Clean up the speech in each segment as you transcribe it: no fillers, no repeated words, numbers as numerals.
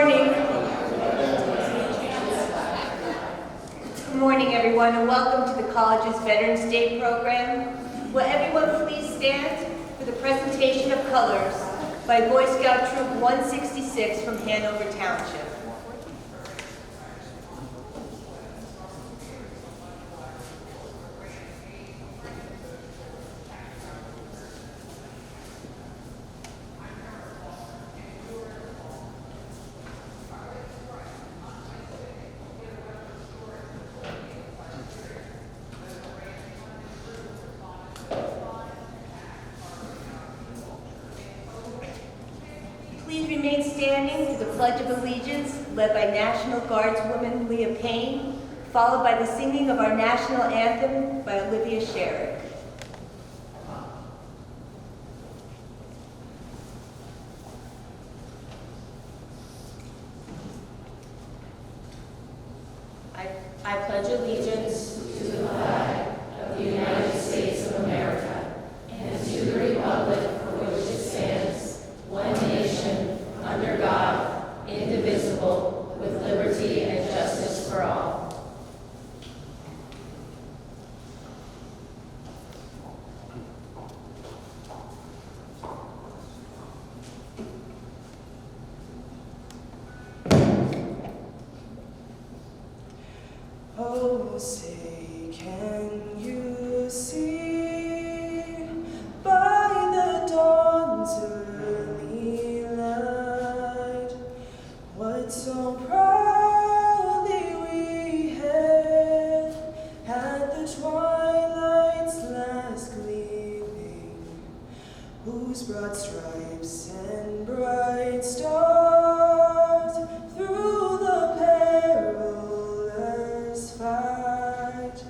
morning. Good morning, everyone, and welcome to the college's Veterans Day program. Will everyone please stand for the presentation of colors by Boy Scout Troop 166 from Hanover Township. Please remain standing for the Pledge of Allegiance, led by National Guardswoman Leah Payne, followed by the singing of our national anthem by Olivia Sherrick. I pledge allegiance to the flag of the United States of America and to the republic for which it stands, one nation, under God, indivisible, with liberty and justice for all. Oh, say, can you see by the dawn's early light what so proudly we hailed at the twilight's last gleaming, whose broad stripes and bright stars through the perilous fight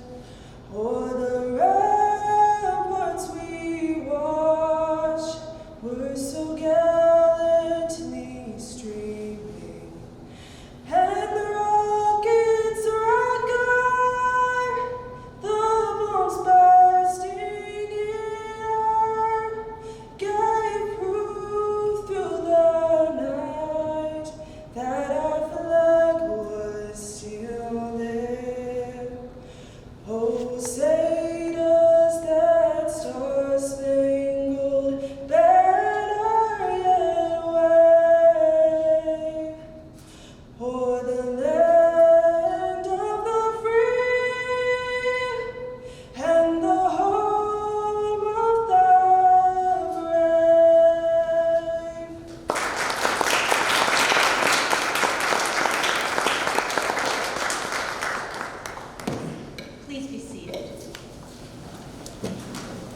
o'er the ramparts we watched were so gallantly streaming, and the rockets' rancor, the bombs bursting in air, gave proof through the night that our flag was still there. Oh, say does that star-spangled banner yet wave o'er the land of the free and the home of the brave? Please be seated.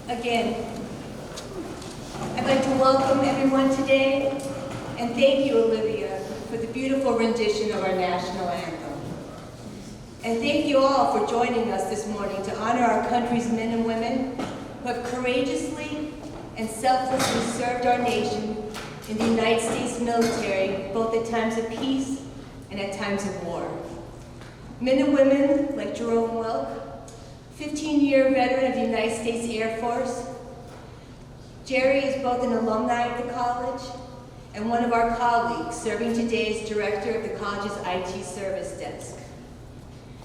Again, I'd like to welcome everyone today and thank you, Olivia, for the beautiful rendition of our national anthem. And thank you all for joining us this morning to honor our country's men and women who have courageously and selflessly served our nation in the United States military, both at times of peace and at times of war. Men and women like Jerome Wilk, 15-year veteran of the United States Air Force. Jerry is both an alumni of the college and one of our colleagues serving today as director of the college's IT service desk.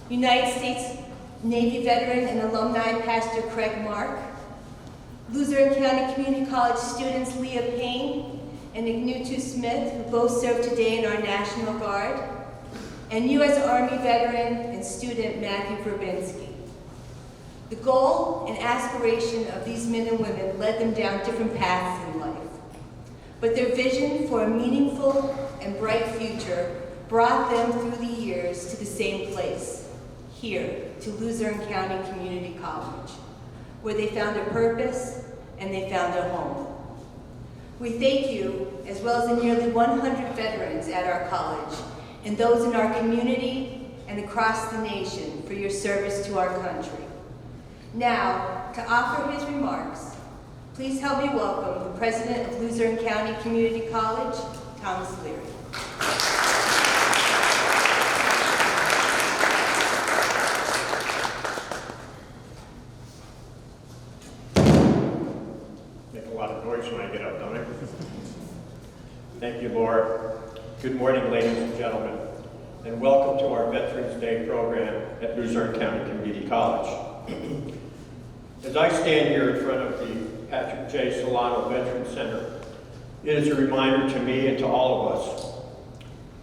United States Navy veteran and alumni Pastor Craig Mark, Luzerne County Community College students Leah Payne and Ignutu Smith, who both serve today in our National Guard, and U.S. Army veteran and student Matthew Verbinski. The goal and aspiration of these men and women led them down different paths in life, but their vision for a meaningful and bright future brought them through the years to the same place, here, to Luzerne County Community College, where they found a purpose and they found a home. We thank you, as well as the nearly 100 veterans at our college and those in our community and across the nation for your service to our country. Now, to offer his remarks, please help me welcome the president of Luzerne County Community College, Thomas Leary. Make a lot of noise when I get up, don't I? Thank you, Laura. Good morning, ladies and gentlemen, and welcome to our Veterans Day program at Luzerne County Community College. As I stand here in front of the Patrick J. Solano Veterans Center, it is a reminder to me and to all of us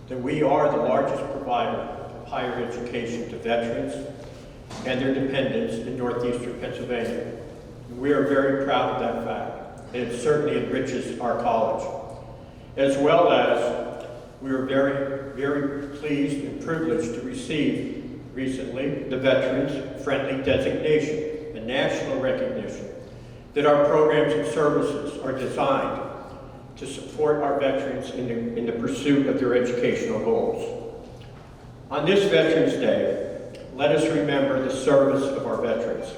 that we are the largest provider of higher education to veterans and their dependents in northeastern Pennsylvania. We are very proud of that fact, and it certainly enriches our college. As well as, we are very, very pleased and privileged to receive recently the Veterans Friendly designation, a national recognition that our programs and services are designed to support our veterans in the pursuit of their educational goals. On this Veterans Day, let us remember the service of our veterans,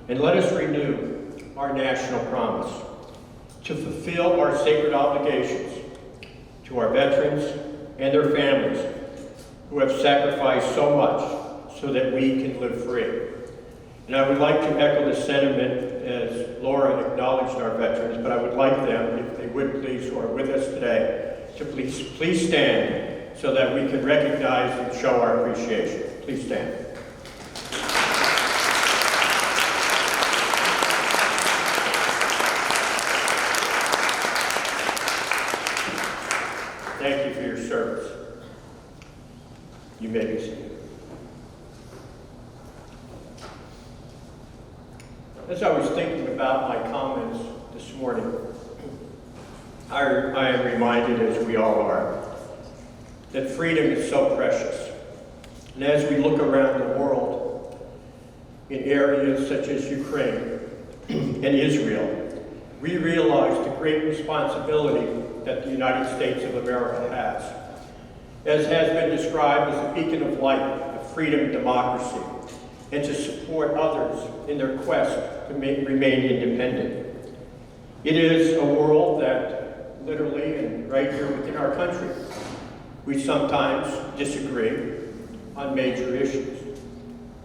and let us renew our national promise to fulfill our sacred obligations to our veterans and their families who have sacrificed so much so that we can live free. And I would like to echo the sentiment as Laura acknowledged our veterans, but I would like them, if they would please, who are with us today, to please stand so that we can recognize and show our appreciation. Please stand. Thank you for your service. You may be seated. As I was thinking about my comments this morning, I am reminded, as we all are, that freedom is so precious. And as we look around the world, in areas such as Ukraine and Israel, we realize the great responsibility that the United States of America has, as has been described as a beacon of light of freedom and democracy, and to support others in their quest to remain independent. It is a world that literally, and right here within our country, we sometimes disagree on major issues.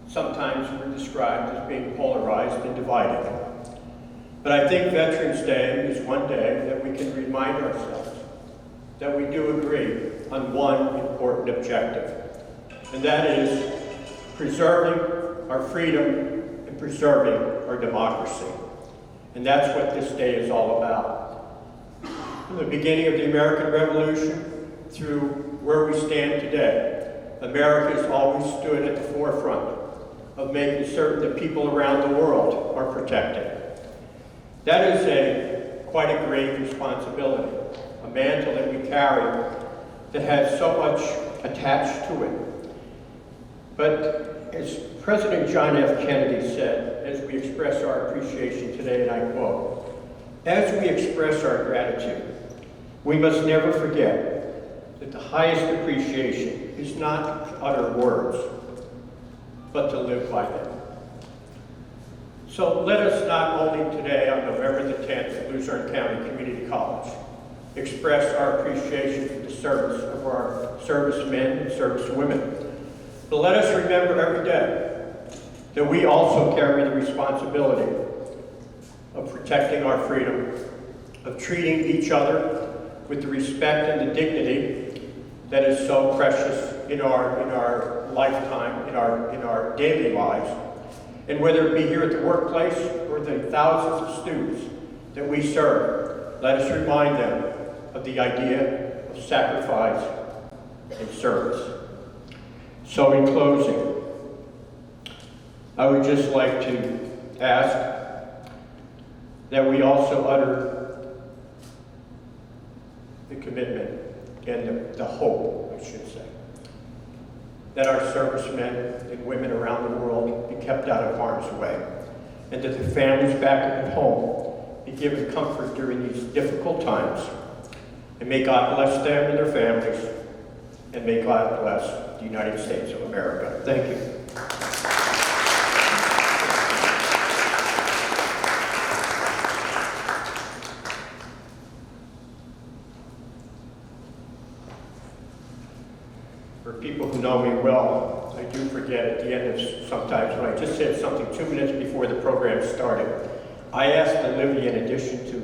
Sometimes we're described as being polarized and divided. But I think Veterans Day is one day that we can remind ourselves that we do agree on one important objective, and that is preserving our freedom and preserving our democracy. And that's what this day is all about. From the beginning of the American Revolution through where we stand today, America has always stood at the forefront of making certain that people around the world are protected. That is quite a grave responsibility, a mantle that we carry that has so much attached to it. But as President John F. Kennedy said, as we express our appreciation today, and I quote, "As we express our gratitude, we must never forget that the highest appreciation is not to utter words, but to live by them." So let us not only today, on November the 10th at Luzerne County Community College, express our appreciation for the service of our servicemen and servicewomen, but let us remember every day that we also carry the responsibility of protecting our freedom, of treating each other with the respect and the dignity that is so precious in our lifetime, in our daily lives. And whether it be here at the workplace or the thousands of students that we serve, let us remind them of the idea of sacrifice and service. So in closing, I would just like to ask that we also utter the commitment and the hope, I should say, that our servicemen and women around the world be kept out of harm's way, and that the families back at home be given comfort during these difficult times. And may God bless them and their families, and may God bless the United States of America. Thank you. For people who know me well, I do forget at the end of sometimes when I just said something 2 minutes before the program started. I asked Olivia, in addition to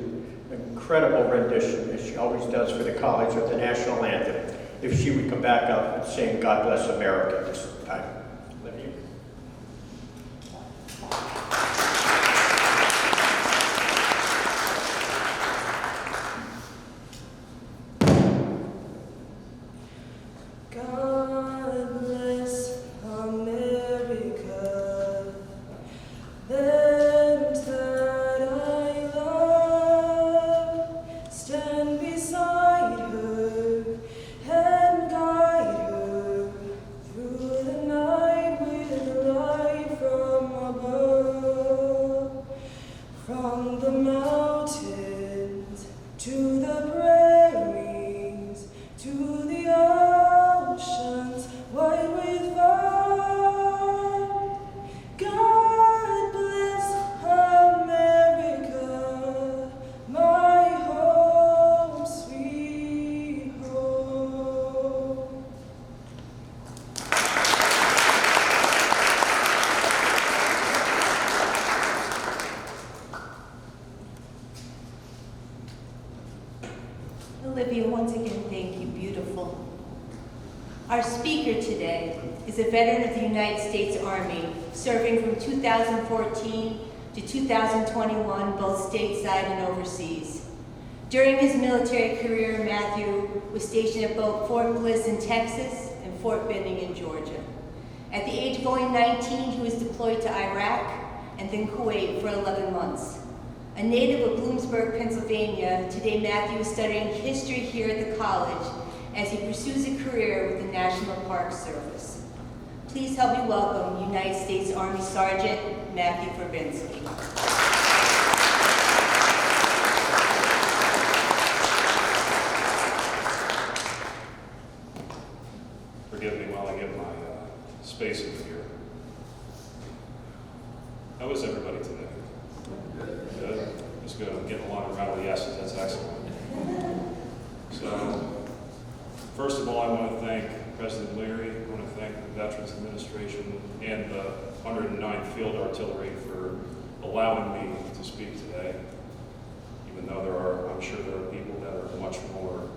an incredible rendition, as she always does for the college, of the national anthem, if she would come back up and sing God Bless America this time. Olivia. God bless America, land that I love. Stand beside her and guide her through the night with light from above. From the mountains to the prairies to the oceans white with foam. God bless America, my home, sweet home. Olivia, once again, thank you. Beautiful. Our speaker today is a veteran of the United States Army, serving from 2014 to 2021, both stateside and overseas. During his military career, Matthew was stationed at both Fort Bliss in Texas and Fort Benning in Georgia. At the age of only 19, he was deployed to Iraq and then Kuwait for 11 months. A native of Bloomsburg, Pennsylvania, today Matthew is studying history here at the college as he pursues a career with the National Park Service. Please help me welcome United States Army Sergeant Matthew Verbinski. Forgive me while I get my space in here. How is everybody today? Good. That's good. I'm getting a lot of rattle yeses. That's excellent. So, first of all, I want to thank President Leary. I want to thank the Veterans Administration and the 109th Field Artillery for allowing me to speak today. Even though I'm sure there are people that are much more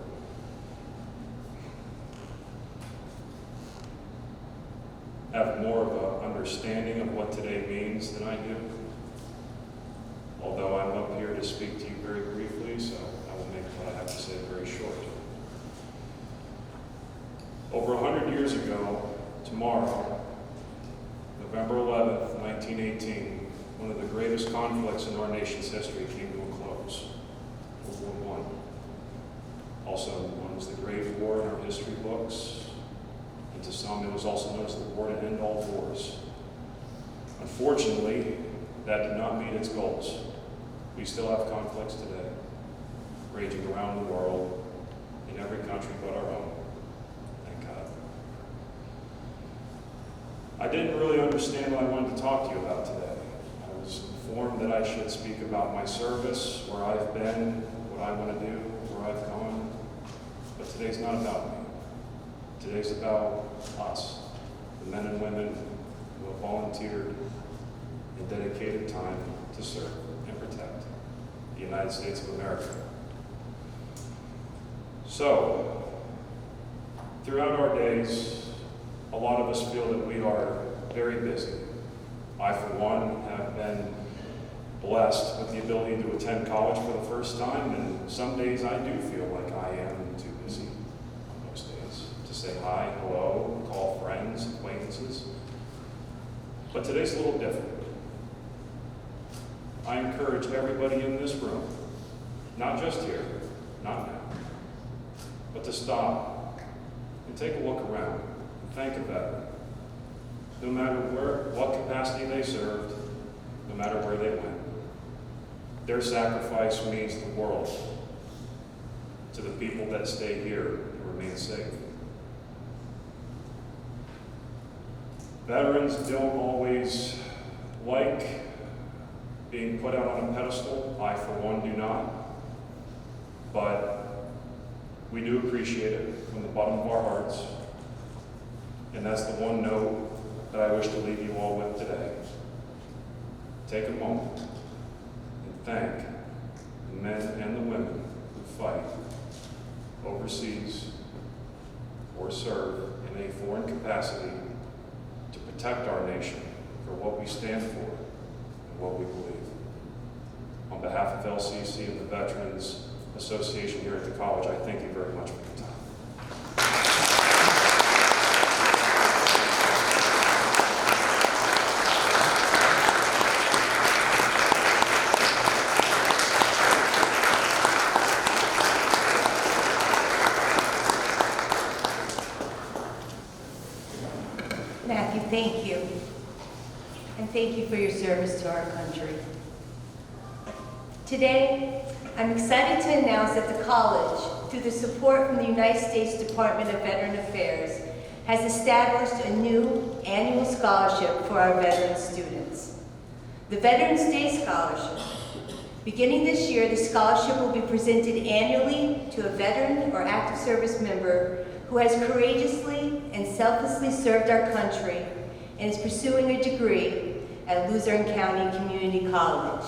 have more of an understanding of what today means than I do. Although I'm up here to speak to you very briefly, so I will make what I have to say very short. Over 100 years ago, tomorrow, November 11th, 1918, one of the greatest conflicts in our nation's history came to a close, World War I. Also known as the Great War in our history books. To some, it was also known as the war to end all wars. Unfortunately, that did not meet its goals. We still have conflicts today, raging around the world, in every country but our own. Thank God. I didn't really understand what I wanted to talk to you about today. I was informed that I should speak about my service, where I've been, what I want to do, where I've gone. But today's not about me. Today's about us, the men and women who have volunteered and dedicated time to serve and protect the United States of America. So, throughout our days, a lot of us feel that we are very busy. I, for one, have been blessed with the ability to attend college for the first time, and some days I do feel like I am too busy on those days to say hi, hello, call friends, acquaintances. But today's a little different. I encourage everybody in this room, not just here, not now, but to stop and take a look around and thank a veteran. No matter what capacity they served, no matter where they went. Their sacrifice means the world to the people that stay here and remain safe. Veterans don't always like being put out on a pedestal. I, for one, do not. But we do appreciate it from the bottom of our hearts. And that's the one note that I wish to leave you all with today. Take a moment and thank the men and the women who fight overseas or serve in a foreign capacity to protect our nation for what we stand for and what we believe. On behalf of LCCC and the Veterans Association here at the college, I thank you very much for your time. Matthew, thank you. And thank you for your service to our country. Today, I'm excited to announce that the college, through the support from the United States Department of Veteran Affairs, has established a new annual scholarship for our veteran students. The Veterans Day Scholarship. Beginning this year, the scholarship will be presented annually to a veteran or active service member who has courageously and selflessly served our country and is pursuing a degree at Luzerne County Community College.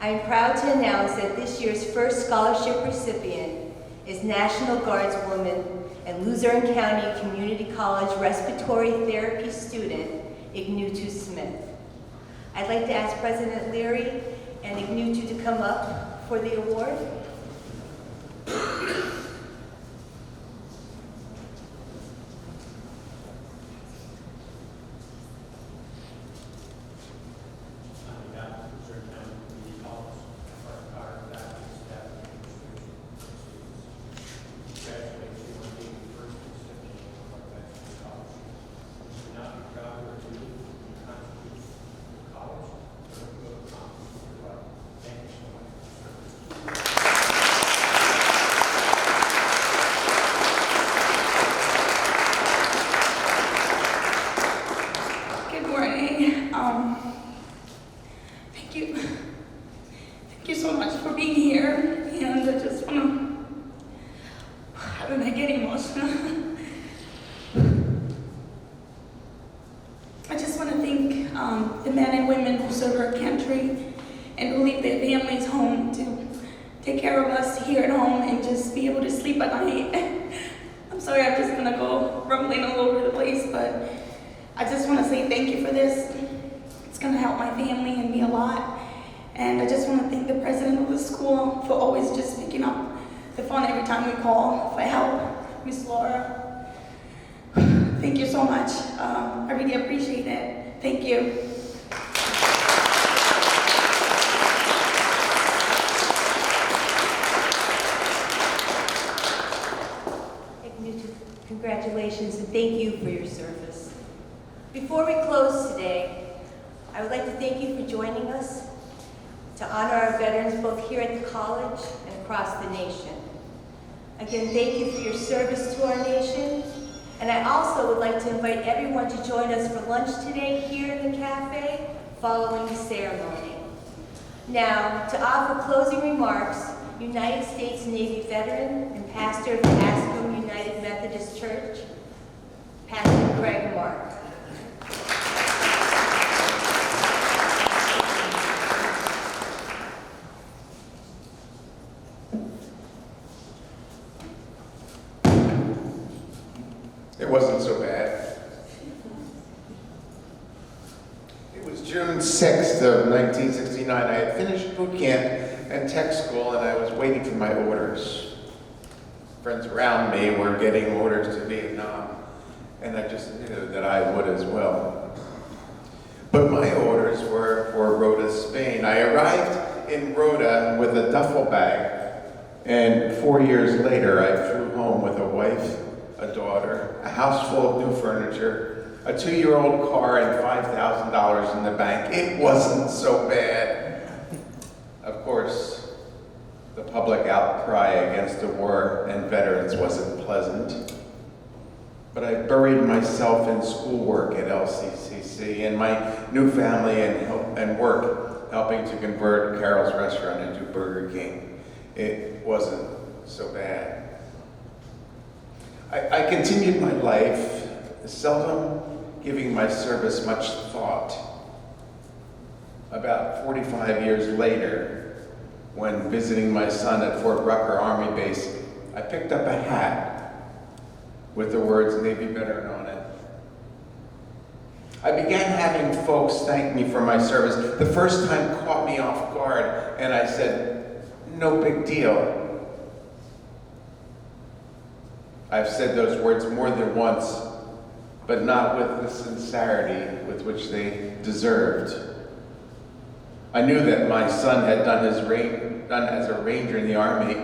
I am proud to announce that this year's first scholarship recipient is National Guardswoman and Luzerne County Community College respiratory therapy student, Ignutu Smith. I'd like to ask President Leary and Ignutu to come up for the award. Thank you so much for being here, and I just want to, I don't know, get emotional. I just want to thank the men and women who serve our country and who leave their families home to take care of us here at home and just be able to sleep at night. I'm sorry, I'm just gonna go rumbling all over the place, but I just want to say thank you for this. It's gonna help my family and me a lot. And I just want to thank the president of the school for always just picking up the phone every time we call for help, Miss Laura. Thank you so much. I really appreciate it. Thank you. Congratulations and thank you for your service. Before we close today, I would like to thank you for joining us to honor our veterans both here at the college and across the nation. Again, thank you for your service to our nation. And I also would like to invite everyone to join us for lunch today here in the cafe following the ceremony. Now, to offer closing remarks, United States Navy veteran and pastor of the Ascom United Methodist Church, Pastor Craig Mark. It wasn't so bad. It was June 6th of 1969. I had finished boot camp and tech school, and I was waiting for my orders. Friends around me were getting orders to Vietnam, and I just knew that I would as well. But my orders were for Rota, Spain. I arrived in Rota with a duffel bag, and 4 years later, I flew home with a wife, a daughter, a house full of new furniture, a 2-year-old car, and $5,000 in the bank. It wasn't so bad. Of course, the public outcry against the war and veterans wasn't pleasant. But I buried myself in schoolwork at LCCC and my new family and work helping to convert Carol's Restaurant into Burger King. It wasn't so bad. I continued my life, seldom giving my service much thought. About 45 years later, when visiting my son at Fort Rucker Army Base, I picked up a hat with the words "Navy veteran" on it. I began having folks thank me for my service. The first time caught me off guard, and I said, "No big deal." I've said those words more than once, but not with the sincerity with which they deserved. I knew that my son had done as a Ranger in the Army.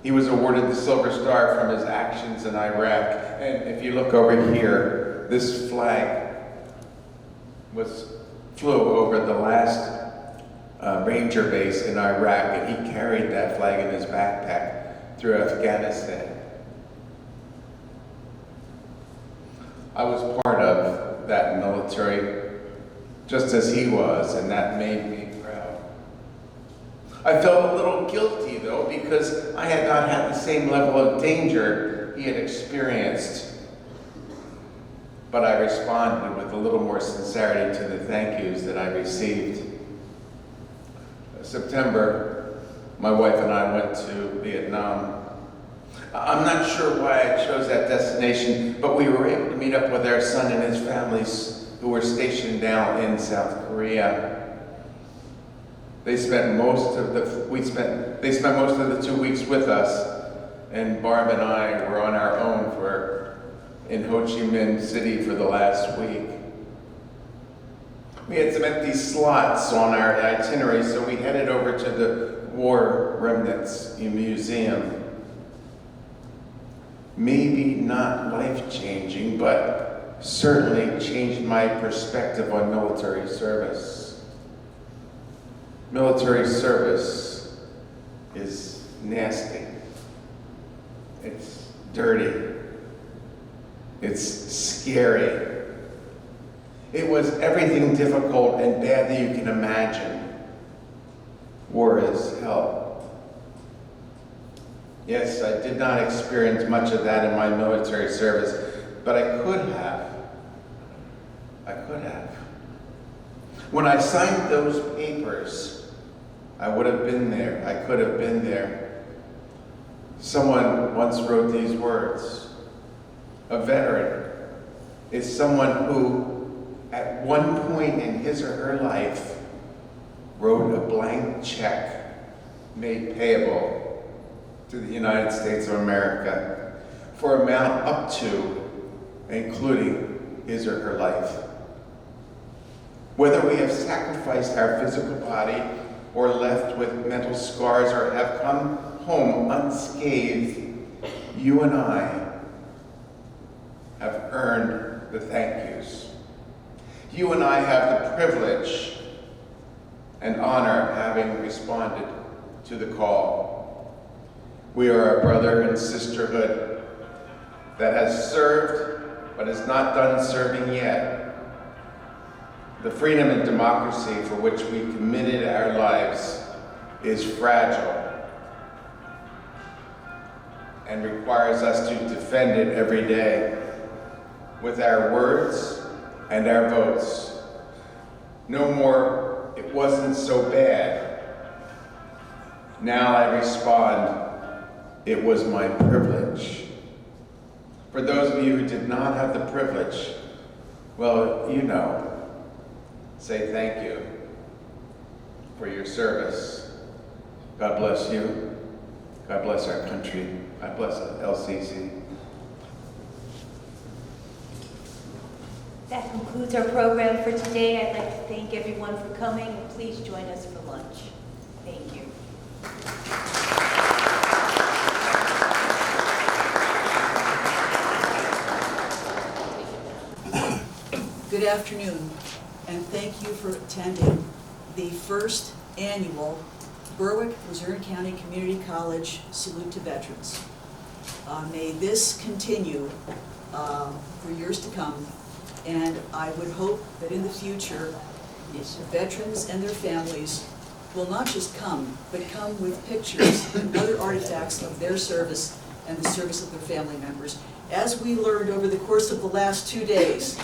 He was awarded the Silver Star from his actions in Iraq. And if you look over here, this flag flew over the last Ranger base in Iraq, and he carried that flag in his backpack through Afghanistan. I was part of that military, just as he was, and that made me proud. I felt a little guilty, though, because I had not had the same level of danger he had experienced. But I responded with a little more sincerity to the thank yous that I received. September, my wife and I went to Vietnam. I'm not sure why I chose that destination, but we were able to meet up with our son and his families who were stationed now in South Korea. They spent most of the 2 weeks with us, and Barb and I were on our own in Ho Chi Minh City for the last week. We had some empty slots on our itinerary, so we headed over to the War Remnants Museum. Maybe not life-changing, but certainly changed my perspective on military service. Military service is nasty. It's dirty. It's scary. It was everything difficult and bad that you can imagine. War is hell. Yes, I did not experience much of that in my military service, but I could have. When I signed those papers, I would have been there. I could have been there. Someone once wrote these words: a veteran is someone who, at one point in his or her life, wrote a blank check made payable to the United States of America for amount up to, including his or her life. Whether we have sacrificed our physical body or left with mental scars or have come home unscathed, you and I have earned the thank yous. You and I have the privilege and honor of having responded to the call. We are a brother and sisterhood that has served but is not done serving yet. The freedom and democracy for which we committed our lives is fragile and requires us to defend it every day with our words and our votes. No more, "It wasn't so bad." Now I respond, "It was my privilege." For those of you who did not have the privilege, well, you know, say thank you for your service. God bless you. God bless our country. God bless LCC. That concludes our program for today. I'd like to thank everyone for coming, and please join us for lunch. Thank you. Good afternoon, and thank you for attending the first annual Berwick-Luzerne County Community College Salute to Veterans. May this continue for years to come, and I would hope that in the future, veterans and their families will not just come, but come with pictures and other artifacts of their service and the service of their family members. As we learned over the course of the last 2 days,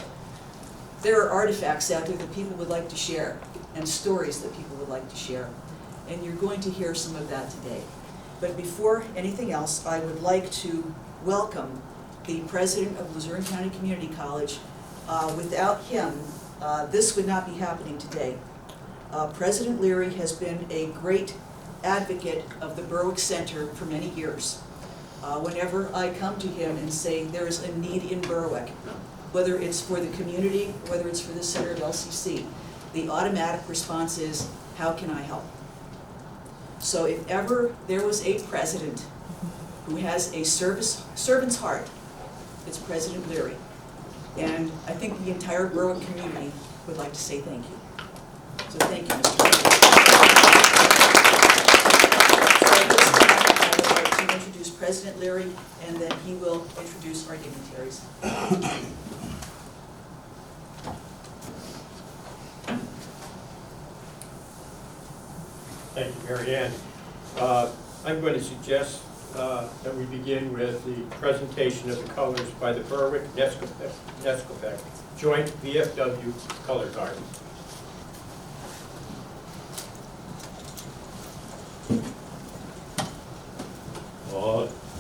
there are artifacts out there that people would like to share, and stories that people would like to share. And you're going to hear some of that today. But before anything else, I would like to welcome the president of Luzerne County Community College. Without him, this would not be happening today. President Leary has been a great advocate of the Berwick Center for many years. Whenever I come to him and say there is a need in Berwick, whether it's for the community, whether it's for the center of LCC, the automatic response is, how can I help? So if ever there was a president who has a servant's heart, it's President Leary. And I think the entire Berwick community would like to say thank you. So thank you, Mr. President. So at this time, I would like to introduce President Leary, and then he will introduce our dignitaries. Thank you, Mary Ann. I'm going to suggest that we begin with the presentation of the colors by the Berwick-Nescopeck Joint VFW Color Guard.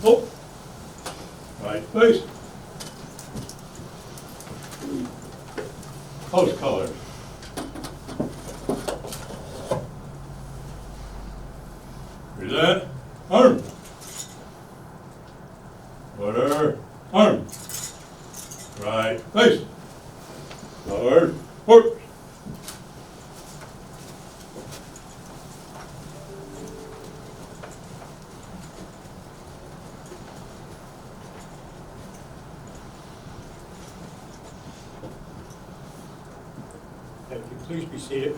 Oh, right, face. Close colors. Present, arm. Order, arm. Right, face. Forward, forward. Thank you. Please be seated.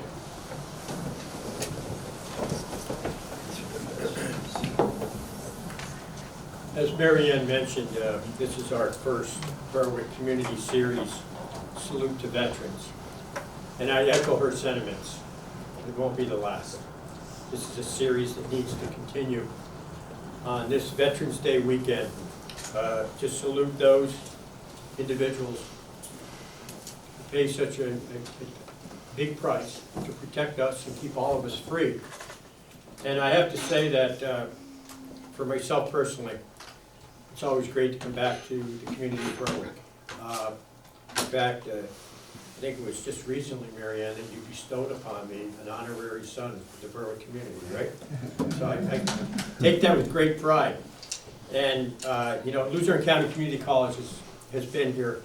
As Mary Ann mentioned, this is our first Berwick Community Series Salute to Veterans. And I echo her sentiments. It won't be the last. This is a series that needs to continue on this Veterans Day weekend to salute those individuals who pay such a big price to protect us and keep all of us free. And I have to say that for myself personally, it's always great to come back to the community of Berwick. In fact, I think it was just recently, Mary Ann, that you bestowed upon me an honorary son of the Berwick community, right? So I take that with great pride. And, you know, Luzerne County Community College has been here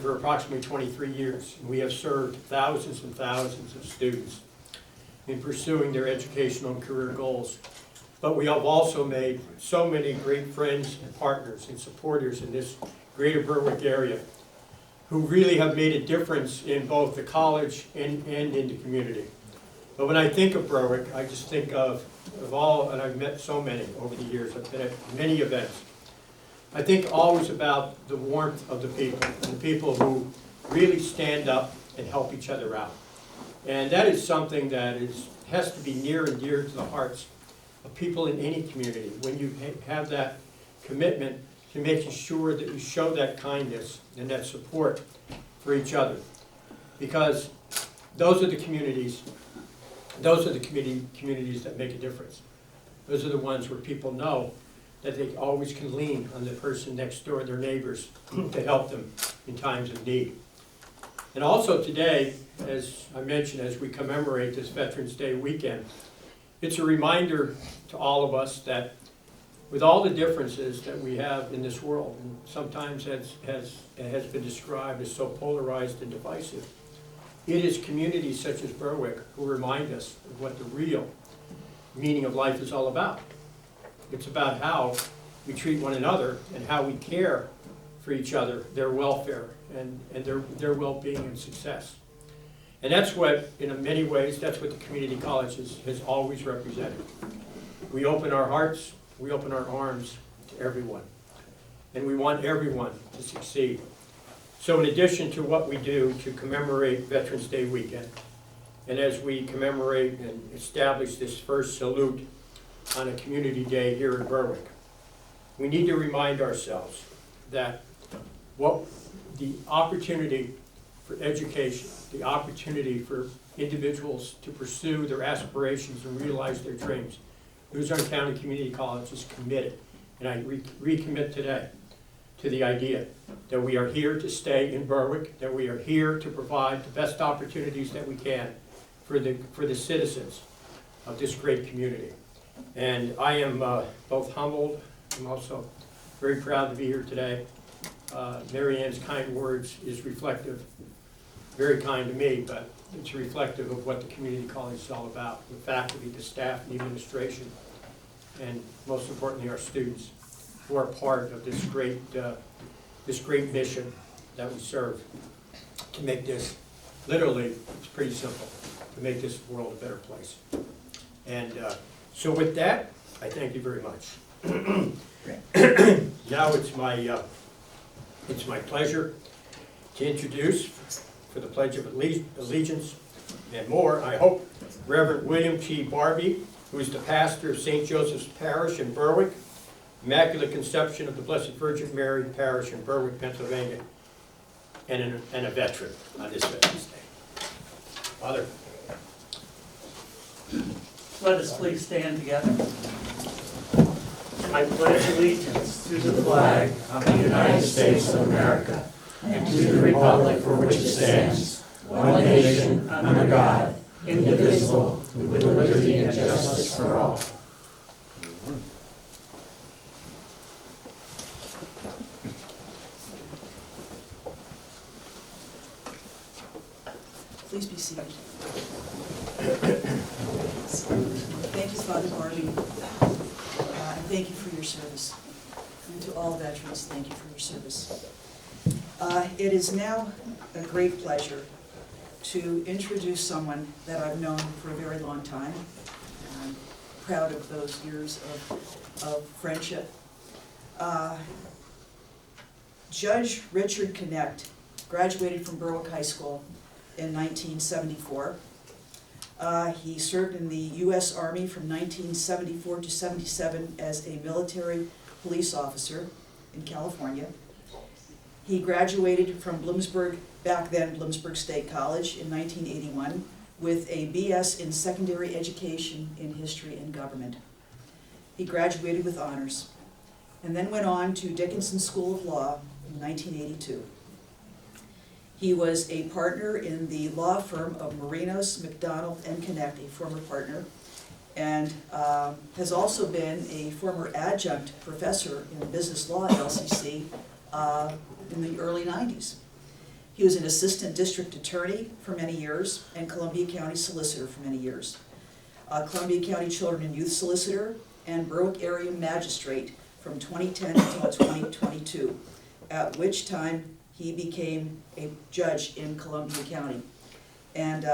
for approximately 23 years. And we have served thousands and thousands of students in pursuing their educational and career goals. But we have also made so many great friends and partners and supporters in this greater Berwick area who really have made a difference in both the college and in the community. But when I think of Berwick, I just think of all, and I've met so many over the years, I've been at many events. I think always about the warmth of the people, and the people who really stand up and help each other out. And that is something that has to be near and dear to the hearts of people in any community. When you have that commitment to making sure that you show that kindness and that support for each other. Because those are the communities, communities that make a difference. Those are the ones where people know that they always can lean on the person next door, their neighbors, to help them in times of need. And also today, as I mentioned, as we commemorate this Veterans Day weekend, it's a reminder to all of us that with all the differences that we have in this world, and sometimes has been described as so polarized and divisive, it is communities such as Berwick who remind us of what the real meaning of life is all about. It's about how we treat one another and how we care for each other, their welfare, and their well-being and success. And that's what, in many ways, that's what the community college has always represented. We open our hearts, we open our arms to everyone. And we want everyone to succeed. So in addition to what we do to commemorate Veterans Day weekend, and as we commemorate and establish this first salute on a community day here in Berwick, we need to remind ourselves that what the opportunity for education, the opportunity for individuals to pursue their aspirations and realize their dreams, Luzerne County Community College is committed, and I recommit today to the idea that we are here to stay in Berwick, that we are here to provide the best opportunities that we can for the citizens of this great community. And I am both humbled, I'm also very proud to be here today. Mary Ann's kind words is reflective, very kind to me, but it's reflective of what the community college is all about, the faculty, the staff, the administration, and most importantly, our students, who are part of this great mission that we serve, to make this, literally, it's pretty simple, to make this world a better place. And so with that, I thank you very much. Now it's my pleasure to introduce, for the Pledge of Allegiance and more, I hope, Reverend William T. Barbie, who is the pastor of St. Joseph's Parish in Berwick, Immaculate Conception of the Blessed Virgin Mary Parish in Berwick, Pennsylvania, and a veteran on this Veterans Day. Father. Let us please stand together. I pledge allegiance to the flag of the United States of America and to the republic for which it stands, one nation, under God, indivisible, with liberty and justice for all. Please be seated. Thank you, Father Barbie, and thank you for your service. And to all veterans, thank you for your service. It is now a great pleasure to introduce someone that I've known for a very long time. I'm proud of those years of friendship. Judge Richard Connect graduated from Berwick High School in 1974. He served in the U.S. Army from 1974 to 77 as a military police officer in California. He graduated from Bloomsburg, back then Bloomsburg State College, in 1981 with a B.S. in secondary education in history and government. He graduated with honors and then went on to Dickinson School of Law in 1982. He was a partner in the law firm of Marinos, McDonald, and Connect, a former partner, and has also been a former adjunct professor in business law at LCCC in the early 90s. He was an assistant district attorney for many years and Columbia County solicitor for many years. Columbia County Children and Youth Solicitor and Berwick Area Magistrate from 2010 until 2022, at which time he became a judge in Columbia County. And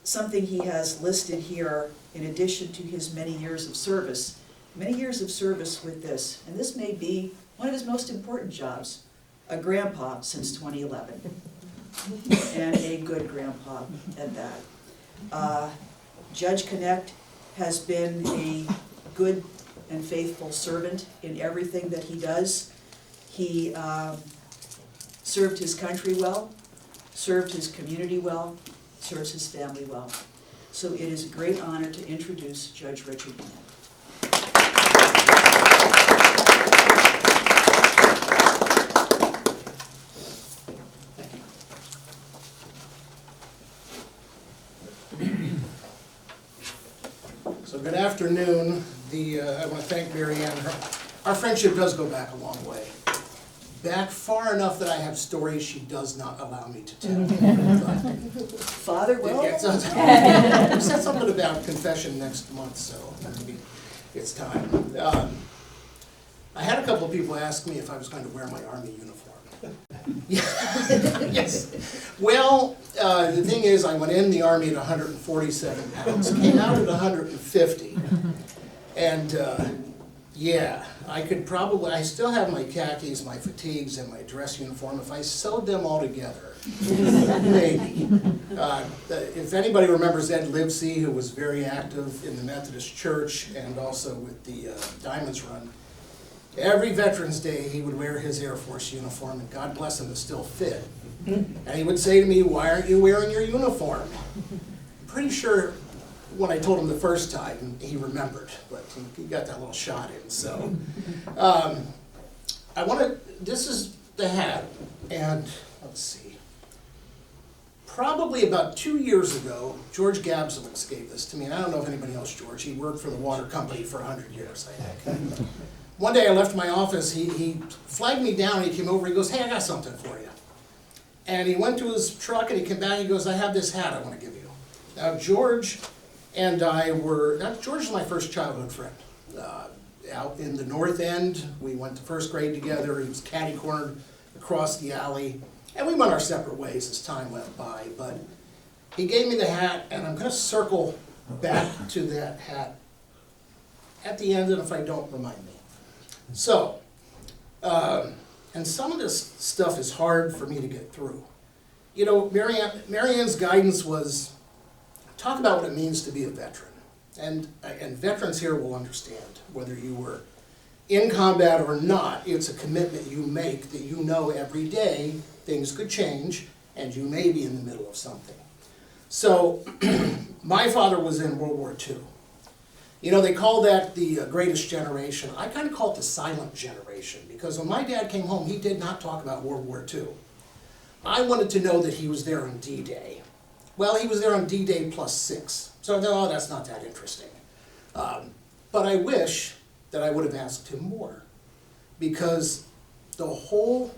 something he has listed here, in addition to his many years of service with this, and this may be one of his most important jobs, a grandpa since 2011, and a good grandpa at that. Judge Connect has been a good and faithful servant in everything that he does. He served his country well, served his community well, serves his family well. So it is a great honor to introduce Judge Richard Connect. So good afternoon. I want to thank Mary Ann. Our friendship does go back a long way. Back far enough that I have stories she does not allow me to tell. Father, well? You said something about confession next month, so maybe it's time. I had a couple of people ask me if I was going to wear my Army uniform. Yes. Well, the thing is, I went in the Army at 147 pounds, came out at 150, and yeah, I still have my khakis, my fatigues, and my dress uniform. If I sewed them all together, maybe. If anybody remembers Ed Livesey, who was very active in the Methodist Church and also with the Diamonds Run, every Veterans Day he would wear his Air Force uniform, and God bless him, it still fit. And he would say to me, "Why aren't you wearing your uniform?" I'm pretty sure when I told him the first time, he remembered, but he got that little shot in. So this is the hat, and let's see. Probably about 2 years ago, George Gabsowitz gave this to me, and I don't know if anybody else, George, he worked for the water company for 100 years, I think. One day I left my office, he flagged me down, he came over, he goes, hey, I got something for you. And he went to his truck and he came back, he goes, I have this hat I want to give you. Now George and I were, George is my first childhood friend. Out in the North End, we went to first grade together, he was catty-cornered across the alley, and we went our separate ways as time went by, but he gave me the hat, and I'm gonna circle back to that hat at the end, and if I don't, remind me. So, and some of this stuff is hard for me to get through. You know, Marianne's guidance was, talk about what it means to be a veteran. And veterans here will understand, whether you were in combat or not, it's a commitment you make that you know every day things could change and you may be in the middle of something. So, my father was in World War II. You know, they call that the greatest generation. I kind of call it the silent generation, because when my dad came home, he did not talk about World War II. I wanted to know that he was there on D-Day. Well, he was there on D-Day +6. So I thought, oh, that's not that interesting. But I wish that I would have asked him more, because the whole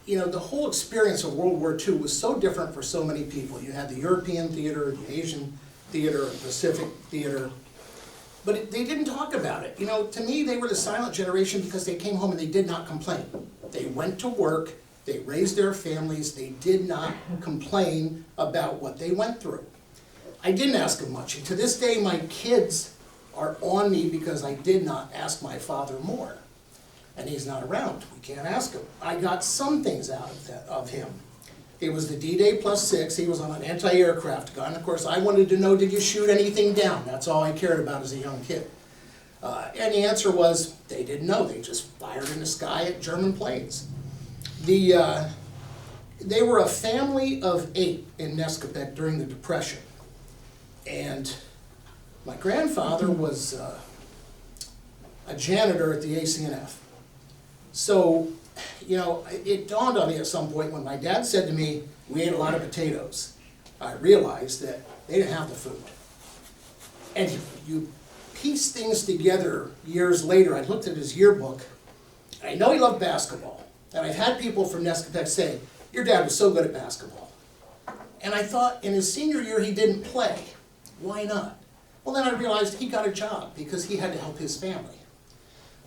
experience of World War II was so different for so many people. You had the European theater, the Asian theater, the Pacific theater, but they didn't talk about it. You know, to me, they were the silent generation because they came home and they did not complain. They went to work, they raised their families, they did not complain about what they went through. I didn't ask him much, and to this day, my kids are on me because I did not ask my father more. And he's not around, we can't ask him. I got some things out of him. It was the D-Day +6, he was on an anti-aircraft gun. Of course, I wanted to know, did you shoot anything down? That's all I cared about as a young kid. And the answer was, they didn't know, they just fired in the sky at German planes. They were a family of 8 in Nescopec during the Depression. And my grandfather was a janitor at the ACNF. So, you know, it dawned on me at some point when my dad said to me, we ate a lot of potatoes. I realized that they didn't have the food. And you piece things together years later. I looked at his yearbook, and I know he loved basketball. And I've had people from Nescopec say, your dad was so good at basketball. And I thought in his senior year he didn't play. Why not? Well, then I realized he got a job because he had to help his family.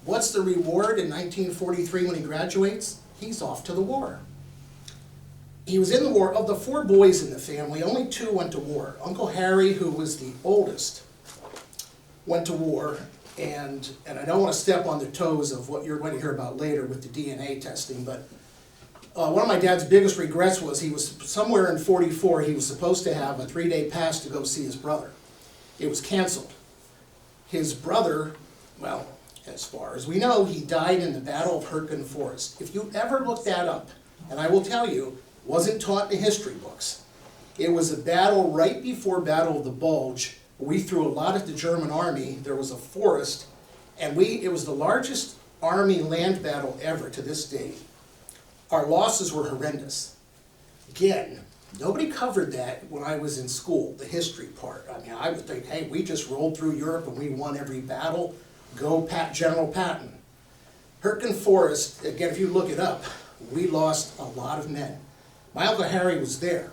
What's the reward in 1943 when he graduates? He's off to the war. He was in the war. Of the 4 boys in the family, only 2 went to war. Uncle Harry, who was the oldest, went to war, and I don't want to step on the toes of what you're going to hear about later with the DNA testing, but one of my dad's biggest regrets was he was somewhere in 44, he was supposed to have a 3-day pass to go see his brother. It was canceled. His brother, well, as far as we know, he died in the Battle of Hurtgen Forest. If you ever look that up, and I will tell you, wasn't taught in the history books. It was a battle right before Battle of the Bulge. We threw a lot at the German army. There was a forest, and it was the largest army land battle ever to this date. Our losses were horrendous. Again, nobody covered that when I was in school, the history part. I mean, I would think, hey, we just rolled through Europe and we won every battle. Go General Patton. Hurtgen Forest, again, if you look it up, we lost a lot of men. My Uncle Harry was there.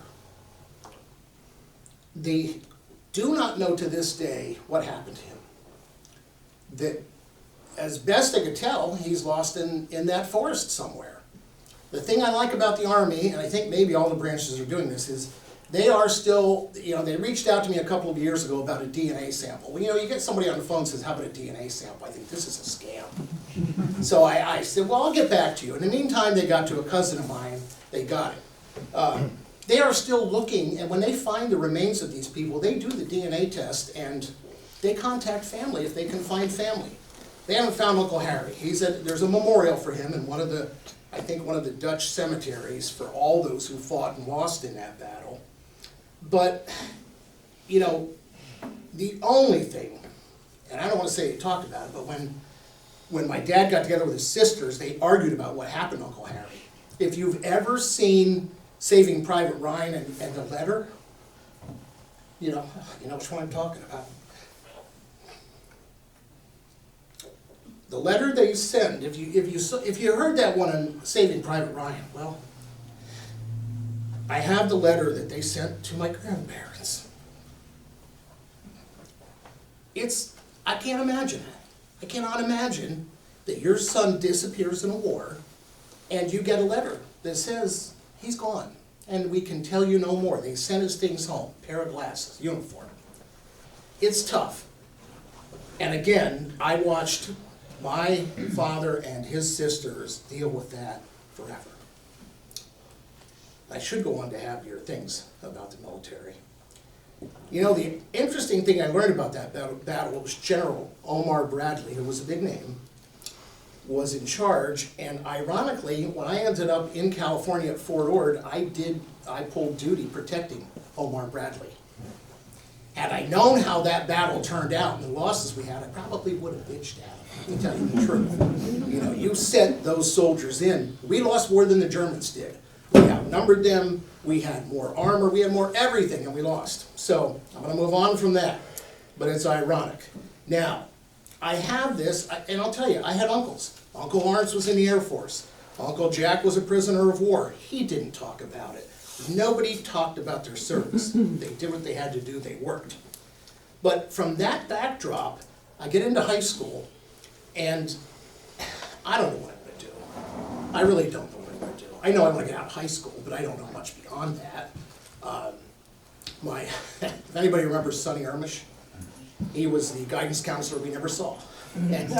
They do not know to this day what happened to him. That, as best I could tell, he's lost in that forest somewhere. The thing I like about the Army, and I think maybe all the branches are doing this, is they are still, you know, they reached out to me a couple of years ago about a DNA sample. Well, you know, you get somebody on the phone and says, how about a DNA sample? I think this is a scam. So I said, well, I'll get back to you. In the meantime, they got to a cousin of mine, they got it. They are still looking, and when they find the remains of these people, they do the DNA test, and they contact family if they can find family. They haven't found Uncle Harry. There's a memorial for him in one of the Dutch cemeteries for all those who fought and lost in that battle. But, you know, the only thing, and I don't want to say he talked about it, but when my dad got together with his sisters, they argued about what happened to Uncle Harry. If you've ever seen Saving Private Ryan and the letter, you know which one I'm talking about. The letter they send, if you heard that one on Saving Private Ryan, well, I have the letter that they sent to my grandparents. I can't imagine it. I cannot imagine that your son disappears in a war and you get a letter that says he's gone and we can tell you no more. They sent his things home, pair of glasses, uniform. It's tough. And again, I watched my father and his sisters deal with that forever. I should go on to have your things about the military. You know, the interesting thing I learned about that battle was General Omar Bradley, who was a big name, was in charge, and ironically, when I ended up in California at Fort Ord, I pulled duty protecting Omar Bradley. Had I known how that battle turned out and the losses we had, I probably would have bitched at him, to tell you the truth. You know, you sent those soldiers in. We lost more than the Germans did. We outnumbered them, we had more armor, we had more everything, and we lost. So, I'm gonna move on from that, but it's ironic. Now, I have this, and I'll tell you, I had uncles. Uncle Lawrence was in the Air Force. Uncle Jack was a prisoner of war. He didn't talk about it. Nobody talked about their service. They did what they had to do, they worked. But from that backdrop, I get into high school, and I don't know what I'm gonna do. I really don't know what I'm gonna do. I know I wanna get out of high school, but I don't know much beyond that. If anybody remembers Sonny Ermish, he was the guidance counselor we never saw. And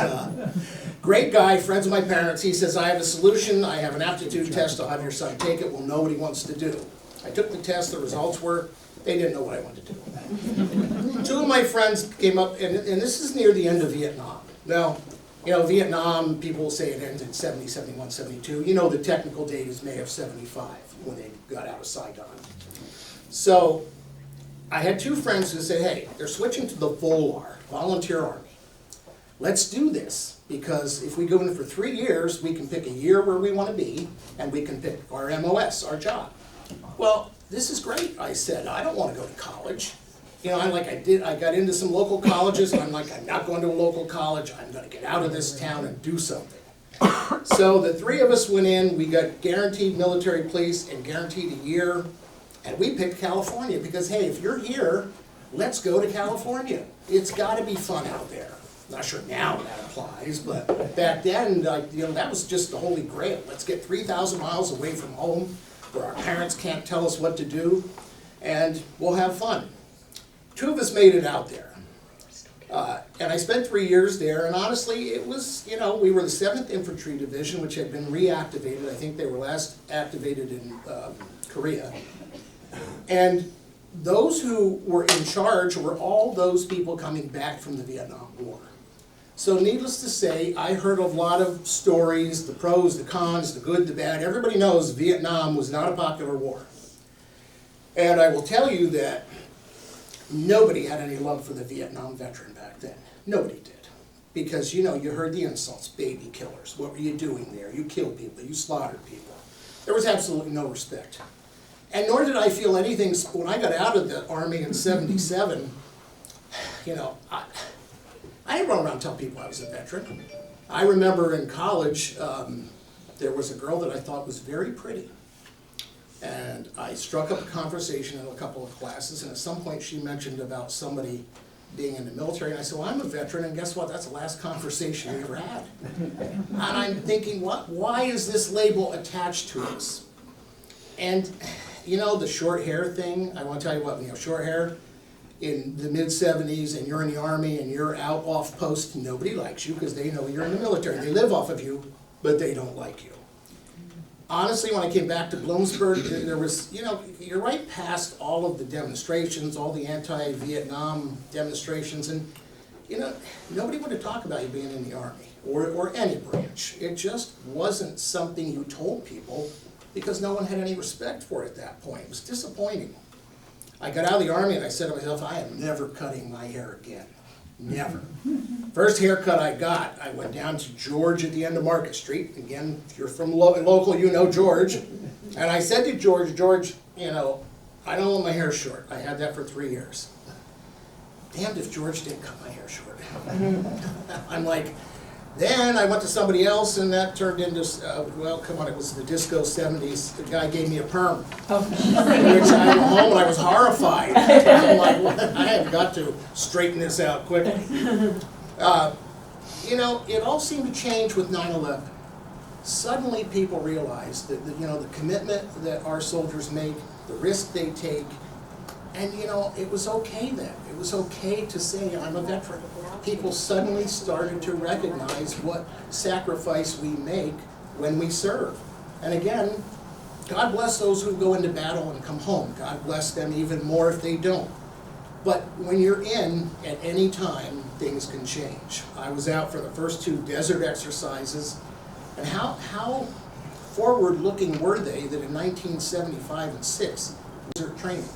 great guy, friends with my parents. He says, I have a solution, I have an aptitude test, I'll have your son take it, we'll know what he wants to do. I took the test, the results were, they didn't know what I wanted to do. Two of my friends came up, and this is near the end of Vietnam. Now, you know, Vietnam, people say it ends in 70, 71, 72. You know the technical date is May of 75, when they got out of Saigon. So, I had two friends who said, hey, they're switching to the VOLAR, Volunteer Army. Let's do this, because if we go in for 3 years, we can pick a year where we want to be, and we can pick our MOS, our job. Well, this is great, I said. I don't want to go to college. You know, I got into some local colleges, and I'm like, I'm not going to a local college. I'm going to get out of this town and do something. So the three of us went in. We got guaranteed military police and guaranteed a year. And we picked California because, hey, if you're here, let's go to California. It's got to be fun out there. Not sure now that applies, but back then, that was just the holy grail. Let's get 3,000 miles away from home, where our parents can't tell us what to do, and we'll have fun. Two of us made it out there. And I spent 3 years there, and honestly, it was, we were the 7th Infantry Division, which had been reactivated. I think they were last activated in Korea. And those who were in charge were all those people coming back from the Vietnam War. So needless to say, I heard a lot of stories, the pros, the cons, the good, the bad. Everybody knows Vietnam was not a popular war. And I will tell you that nobody had any love for the Vietnam veteran back then. Nobody did. Because, you heard the insults, baby killers. What were you doing there? You killed people, you slaughtered people. There was absolutely no respect. And nor did I feel anything, when I got out of the Army in '77, I didn't run around and tell people I was a veteran. I remember in college, there was a girl that I thought was very pretty. And I struck up a conversation in a couple of classes, and at some point she mentioned about somebody being in the military, and I said, well, I'm a veteran, and guess what? That's the last conversation we ever had. And I'm thinking, why is this label attached to us? And, the short hair thing, I want to tell you what, when you have short hair in the mid-70s and you're in the Army and you're out off post, nobody likes you because they know you're in the military. They live off of you, but they don't like you. Honestly, when I came back to Bloomsburg, there was, you're right past all of the demonstrations, all the anti-Vietnam demonstrations, and, nobody wanted to talk about you being in the Army or any branch. It just wasn't something you told people because no one had any respect for it at that point. It was disappointing. I got out of the Army and I said to myself, I am never cutting my hair again. Never. First haircut I got, I went down to George at the end of Market Street. Again, if you're from local, you know George. And I said to George, George, you know, I don't want my hair short. I had that for 3 years. Damned if George didn't cut my hair short. I'm like, then I went to somebody else and that turned into, well, come on, it was the disco 70s. The guy gave me a perm. Which I went home and I was horrified. I'm like, well, I have got to straighten this out quickly. You know, it all seemed to change with 9/11. Suddenly people realized that, you know, the commitment that our soldiers make, the risk they take, and you know, it was okay then. It was okay to say, I'm a veteran. People suddenly started to recognize what sacrifice we make when we serve. And again, God bless those who go into battle and come home. God bless them even more if they don't. But when you're in, at any time, things can change. I was out for the first 2 desert exercises, and how forward-looking were they that in 1975 and 6, desert training?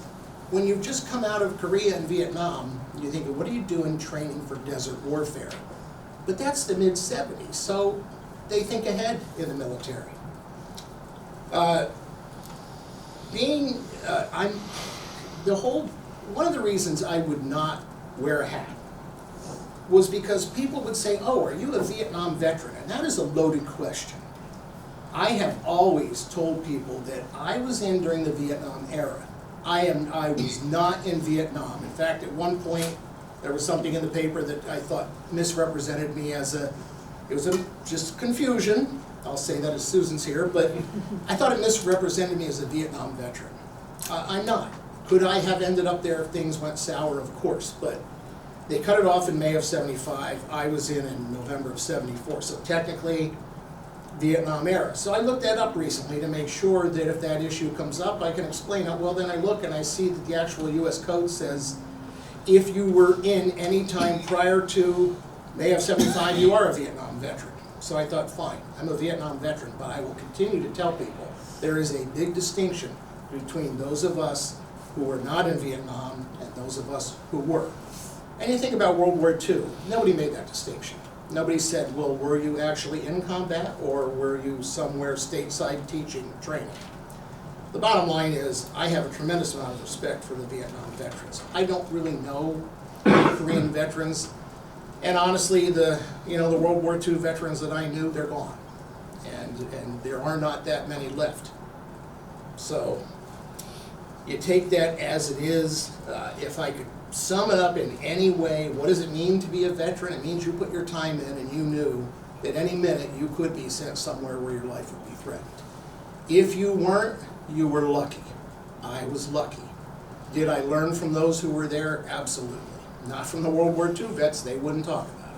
When you've just come out of Korea and Vietnam, you think, what are you doing training for desert warfare? But that's the mid-70s, so they think ahead in the military. One of the reasons I would not wear a hat was because people would say, oh, are you a Vietnam veteran? And that is a loaded question. I have always told people that I was in during the Vietnam era. I was not in Vietnam. In fact, at one point, there was something in the paper that I thought misrepresented me as just confusion. I'll say that as Susan's here, but I thought it misrepresented me as a Vietnam veteran. I'm not. Could I have ended up there if things went sour? Of course, but they cut it off in May of '75. I was in November of '74, so technically, Vietnam era. So I looked that up recently to make sure that if that issue comes up, I can explain it. Well, then I look and I see that the actual U.S. Code says if you were in any time prior to May of '75, you are a Vietnam veteran. So I thought, fine, I'm a Vietnam veteran, but I will continue to tell people there is a big distinction between those of us who were not in Vietnam and those of us who were. And you think about World War II, nobody made that distinction. Nobody said, well, were you actually in combat or were you somewhere stateside teaching, training? The bottom line is, I have a tremendous amount of respect for the Vietnam veterans. I don't really know the Korean veterans, and honestly, the World War II veterans that I knew, they're gone. And there are not that many left. So, you take that as it is. If I could sum it up in any way, what does it mean to be a veteran? It means you put your time in and you knew that any minute you could be sent somewhere where your life would be threatened. If you weren't, you were lucky. I was lucky. Did I learn from those who were there? Absolutely. Not from the World War II vets, they wouldn't talk about it.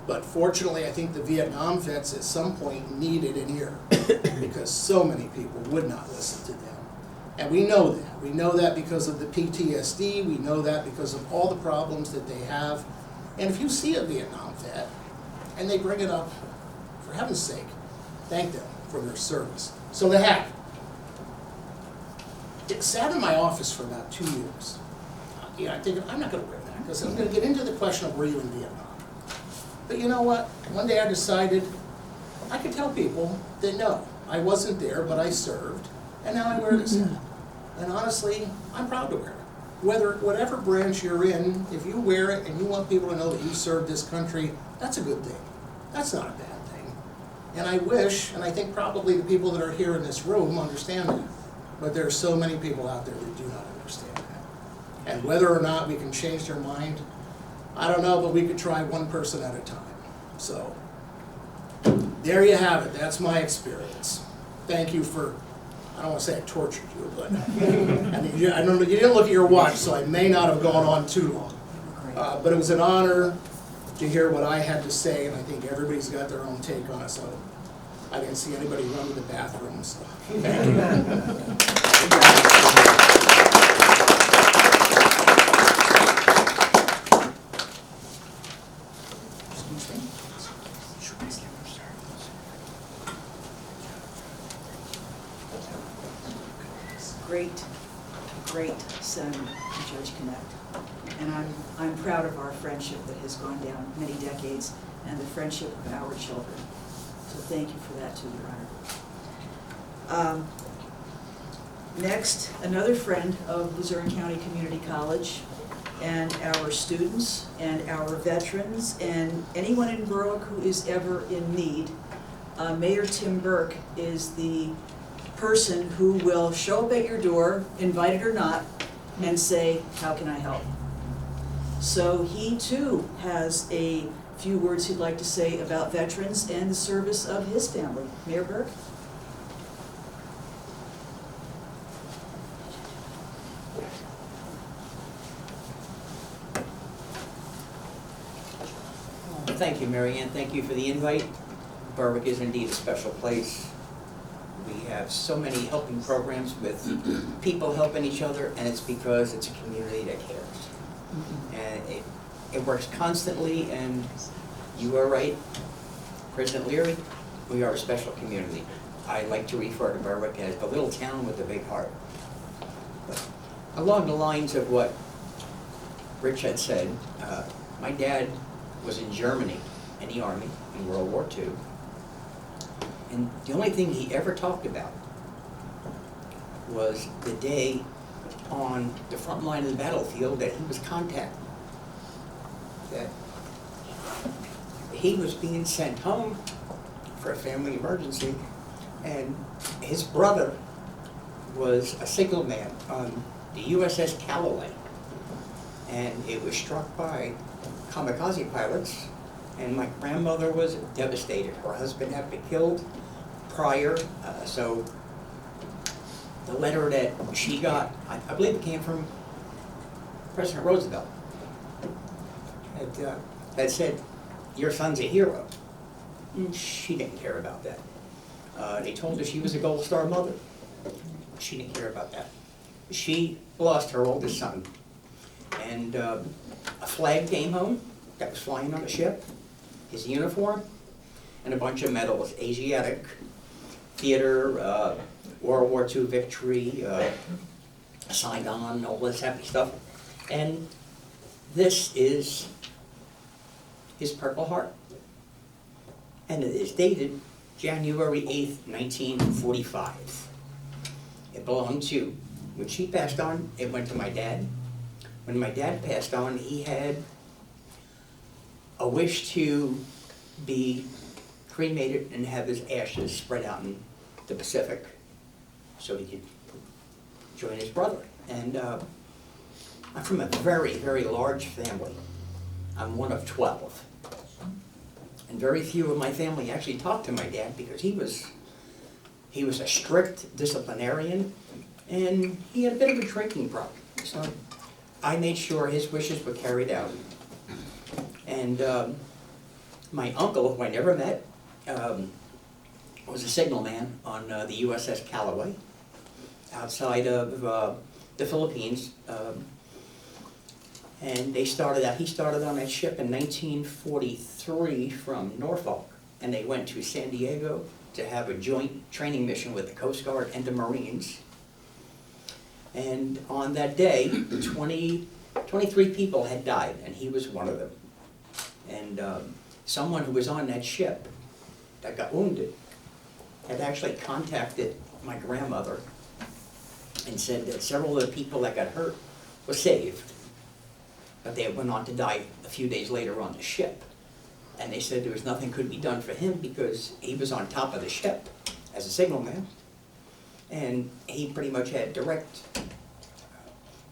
But fortunately, I think the Vietnam vets at some point needed an ear because so many people would not listen to them. And we know that. We know that because of the PTSD. We know that because of all the problems that they have. And if you see a Vietnam vet and they bring it up, for heaven's sake, thank them for their service. So the hat. It sat in my office for about 2 years. I think I'm not going to wear that because I'm going to get into the question of were you in Vietnam. But you know what? One day I decided I could tell people that no, I wasn't there, but I served, and now I wear this hat. And honestly, I'm proud to wear it. Whatever branch you're in, if you wear it and you want people to know that you served this country, that's a good thing. That's not a bad thing. And I wish, and I think probably the people that are here in this room understand that. But there are so many people out there that do not understand that. And whether or not we can change their mind, I don't know, but we could try one person at a time. So, there you have it. That's my experience. Thank you for, I don't want to say I tortured you, but I mean, you didn't look at your watch, so I may not have gone on too long. But it was an honor to hear what I had to say, and I think everybody's got their own take on it, so I didn't see anybody run to the bathroom, so thank you. Great, great Senator Judge Connect. And I'm proud of our friendship that has gone down many decades and the friendship of our children. So thank you for that too, Your Honor. Next, another friend of Luzerne County Community College and our students and our veterans and anyone in Berwick who is ever in need. Mayor Tim Burke is the person who will show up at your door, invited or not, and say, how can I help? So he too has a few words he'd like to say about veterans and the service of his family. Mayor Burke? Thank you, Mary Ann. Thank you for the invite. Berwick is indeed a special place. We have so many helping programs with people helping each other, and it's because it's a community that cares. And it works constantly, and you are right, President Leary, we are a special community. I like to refer to Berwick as the little town with a big heart. But along the lines of what Rich had said, my dad was in Germany, in the Army, in World War II. And the only thing he ever talked about was the day on the front line of the battlefield that he was contacted. That he was being sent home for a family emergency, and his brother was a signalman on the USS Callaway. And it was struck by kamikaze pilots, and my grandmother was devastated. Her husband had been killed prior, so the letter that she got, I believe it came from President Roosevelt, that said, your son's a hero. And she didn't care about that. They told her she was a Gold Star mother. She didn't care about that. She lost her oldest son, and a flag came home that was flying on the ship, his uniform, and a bunch of medals, Asiatic Theater, World War II victory, Saigon, all this happy stuff. And this is his Purple Heart. And it is dated January 8th, 1945. It belonged to, when she passed on, it went to my dad. When my dad passed on, he had a wish to be cremated and have his ashes spread out in the Pacific so he could join his brother. And I'm from a very, very large family. I'm one of 12. And very few of my family actually talked to my dad because he was a strict disciplinarian, and he had a bit of a drinking problem. So I made sure his wishes were carried out. And my uncle, who I never met, was a signalman on the USS Callaway outside of the Philippines. And he started on that ship in 1943 from Norfolk, and they went to San Diego to have a joint training mission with the Coast Guard and the Marines. And on that day, 23 people had died, and he was one of them. And someone who was on that ship that got wounded had actually contacted my grandmother and said that several of the people that got hurt were saved, but they went on to die a few days later on the ship. And they said there was nothing could be done for him because he was on top of the ship as a signalman, and he pretty much had direct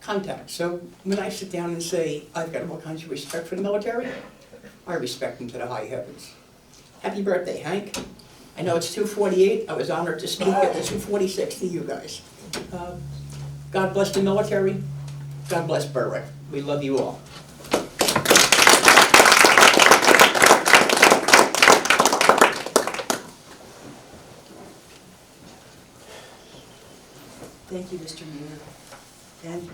contact. So when I sit down and say, I've got all kinds of respect for the military, I respect them to the high heavens. Happy birthday, Hank. I know it's 2:48. I was honored to speak at the 2:46 to you guys. God bless the military. God bless Berwick. We love you all. Thank you, Mr. Mayor. And,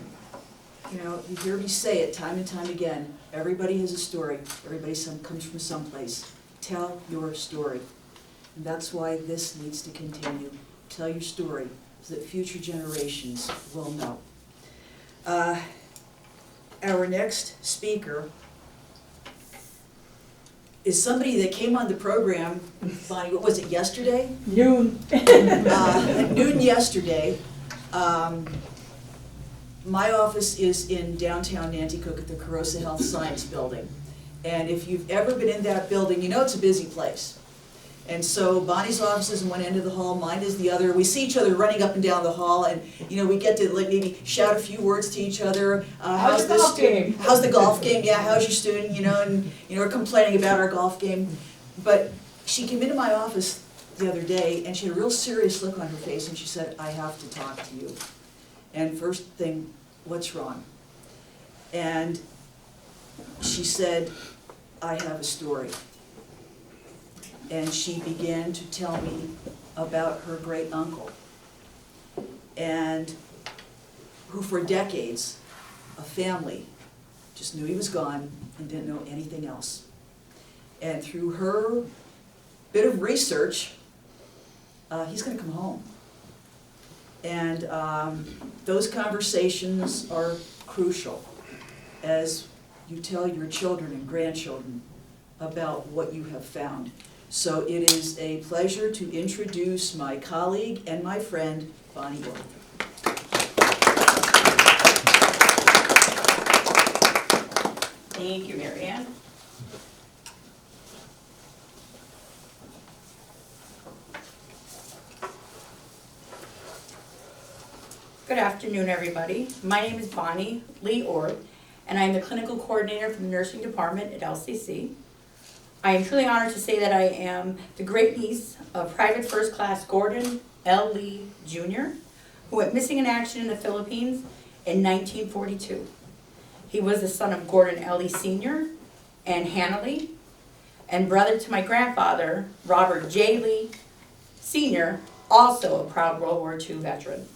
you know, you hear me say it time and time again, everybody has a story. Everybody comes from someplace. Tell your story. And that's why this needs to continue. Tell your story so that future generations will know. our next speaker is somebody that came on the program, Bonnie, what was it, yesterday? Noon. At noon yesterday. My office is in downtown Nanticoke at the Carosa Health Science Building. And if you've ever been in that building, you know it's a busy place. And so Bonnie's office is in one end of the hall, mine is the other. We see each other running up and down the hall, and we get to like maybe shout a few words to each other. How's the golf game? How's the golf game? Yeah, how's your student? And we're complaining about our golf game. But she came into my office the other day, and she had a real serious look on her face, and she said, "I have to talk to you." And first thing, what's wrong? And she said, "I have a story." And she began to tell me about her great uncle, and who for decades, a family, just knew he was gone and didn't know anything else. And through her bit of research, he's gonna come home. And those conversations are crucial as you tell your children and grandchildren about what you have found. So it is a pleasure to introduce my colleague and my friend, Bonnie Orr. Thank you, Mary Ann. Good afternoon, everybody. My name is Bonnie Lee Orr, and I am the clinical coordinator from the nursing department at LCC. I am truly honored to say that I am the great niece of Private First Class Gordon L. Lee Jr., who went missing in action in the Philippines in 1942. He was the son of Gordon L. Lee Sr. and Hannah Lee, and brother to my grandfather, Robert J. Lee Sr., also a proud World War II veteran.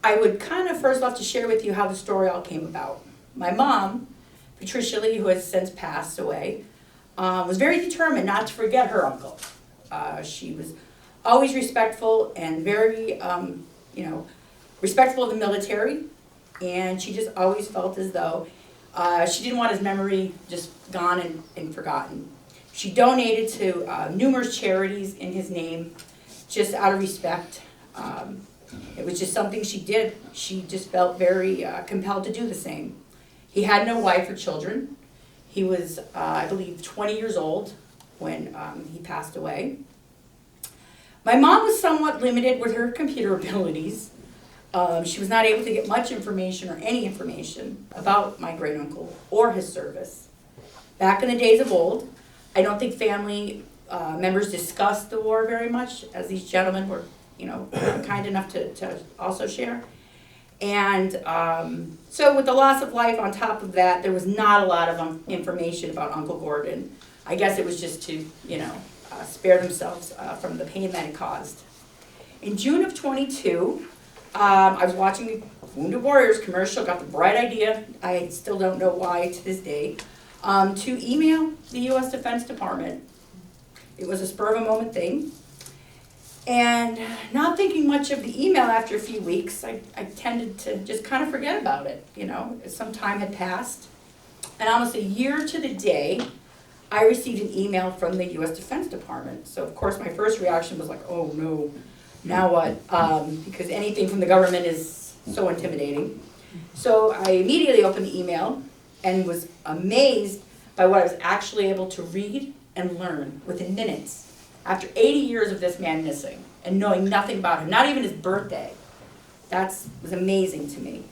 I would kind of first love to share with you how the story all came about. My mom, Patricia Lee, who has since passed away, was very determined not to forget her uncle. She was always respectful and very, respectful of the military, and she just always felt as though she didn't want his memory just gone and forgotten. She donated to numerous charities in his name, just out of respect. It was just something she did. She just felt very compelled to do the same. He had no wife or children. He was, I believe, 20 years old when he passed away. My mom was somewhat limited with her computer abilities. She was not able to get much information or any information about my great uncle or his service. Back in the days of old, I don't think family members discussed the war very much, as these gentlemen were, kind enough to also share. And so with the loss of life on top of that, there was not a lot of information about Uncle Gordon. I guess it was just to, spare themselves from the pain that it caused. In June of 22, I was watching Wounded Warriors commercial, got the bright idea, I still don't know why to this day, to email the U.S. Defense Department. It was a spur of a moment thing. And not thinking much of the email after a few weeks, I tended to just kind of forget about it, Some time had passed. And almost a year to the day, I received an email from the U.S. Defense Department. So, of course, my first reaction was like, oh, no, now what? Because anything from the government is so intimidating. So I immediately opened the email and was amazed by what I was actually able to read and learn within minutes. After 80 years of this man missing and knowing nothing about him, not even his birthday, was amazing to me.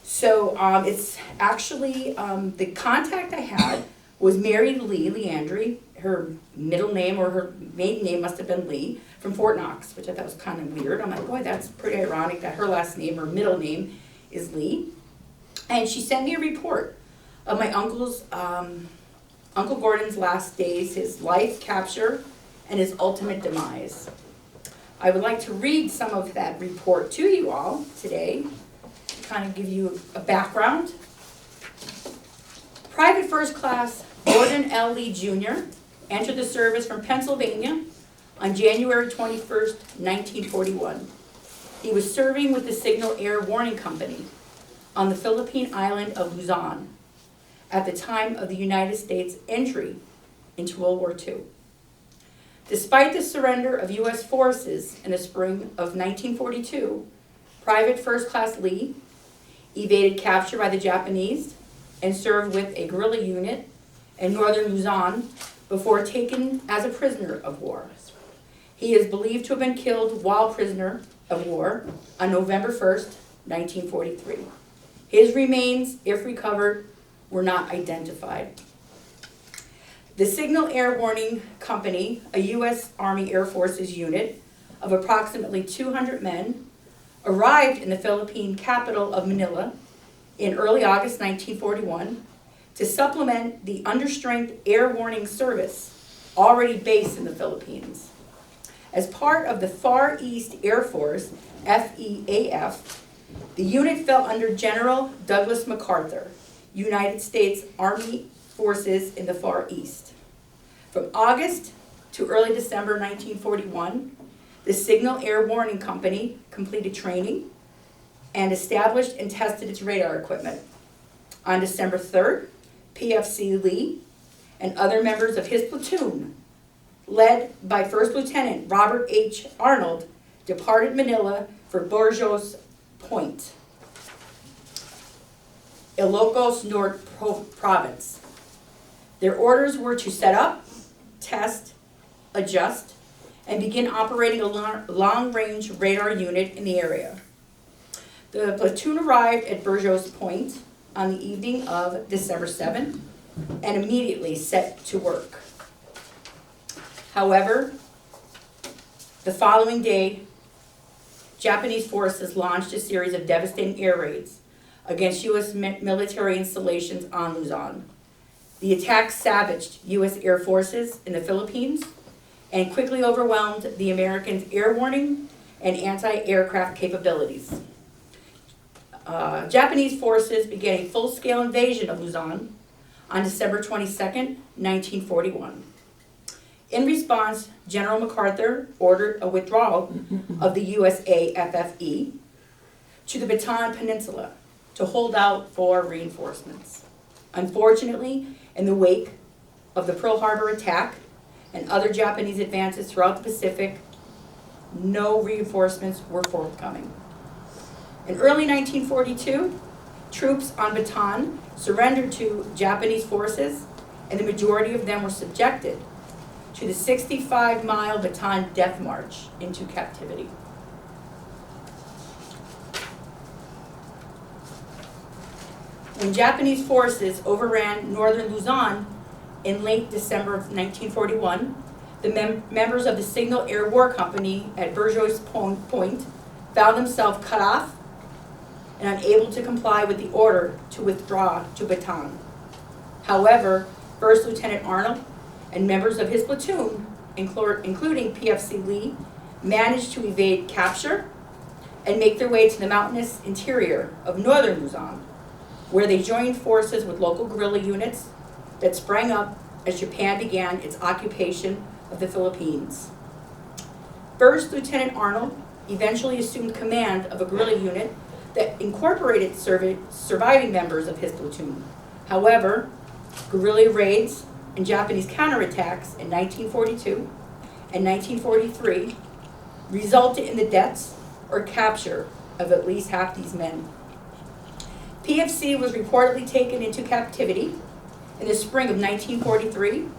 So it's actually, the contact I had was Mary Lee Leandry. Her middle name or her maiden name must have been Lee, from Fort Knox, which I thought was kind of weird. I'm like, boy, that's pretty ironic that her last name or middle name is Lee. And she sent me a report of my uncle's, Uncle Gordon's last days, his life capture, and his ultimate demise. I would like to read some of that report to you all today, to kind of give you a background. Private First Class Gordon L. Lee Jr. entered the service from Pennsylvania on January 21st, 1941. He was serving with the Signal Air Warning Company. on the Philippine island of Luzon at the time of the United States entry into World War II. Despite the surrender of U.S. forces in the spring of 1942, Private First Class Lee evaded capture by the Japanese and served with a guerrilla unit in northern Luzon before taken as a prisoner of war. He is believed to have been killed while prisoner of war on November 1st, 1943. His remains, if recovered, were not identified. The Signal Air Warning Company, a U.S. Army Air Forces unit of approximately 200 men, arrived in the Philippine capital of Manila in early August 1941 to supplement the understrength air warning service already based in the Philippines. As part of the Far East Air Force, FEAF, the unit fell under General Douglas MacArthur, United States Army Forces in the Far East. From August to early December 1941, the Signal Air Warning Company completed training and established and tested its radar equipment. On December 3rd, PFC Lee and other members of his platoon, led by First Lieutenant Robert H. Arnold, departed Manila for Burgos Point, Ilocos Norte Province. Their orders were to set up, test, adjust, and begin operating a long-range radar unit in the area. The platoon arrived at Burgos Point on the evening of December 7th and immediately set to work. However, the following day, Japanese forces launched a series of devastating air raids against U.S. military installations on Luzon. The attack savaged U.S. Air Forces in the Philippines and quickly overwhelmed the Americans' air warning and anti-aircraft capabilities. Japanese forces began a full-scale invasion of Luzon on December 22nd, 1941. In response, General MacArthur ordered a withdrawal of the USAFFE to the Bataan Peninsula to hold out for reinforcements. Unfortunately, in the wake of the Pearl Harbor attack and other Japanese advances throughout the Pacific, no reinforcements were forthcoming. In early 1942, troops on Bataan surrendered to Japanese forces, and the majority of them were subjected to the 65-mile Bataan Death March into captivity. When Japanese forces overran northern Luzon in late December of 1941, the members of the Signal Air War Company at Burgos Point found themselves cut off and unable to comply with the order to withdraw to Bataan. However, First Lieutenant Arnold and members of his platoon, including PFC Lee, managed to evade capture and make their way to the mountainous interior of northern Luzon, where they joined forces with local guerrilla units that sprang up as Japan began its occupation of the Philippines. First Lieutenant Arnold eventually assumed command of a guerrilla unit that incorporated surviving members of his platoon. However, guerrilla raids and Japanese counterattacks in 1942 and 1943 resulted in the deaths or capture of at least half these men. PFC was reportedly taken into captivity in the spring of 1943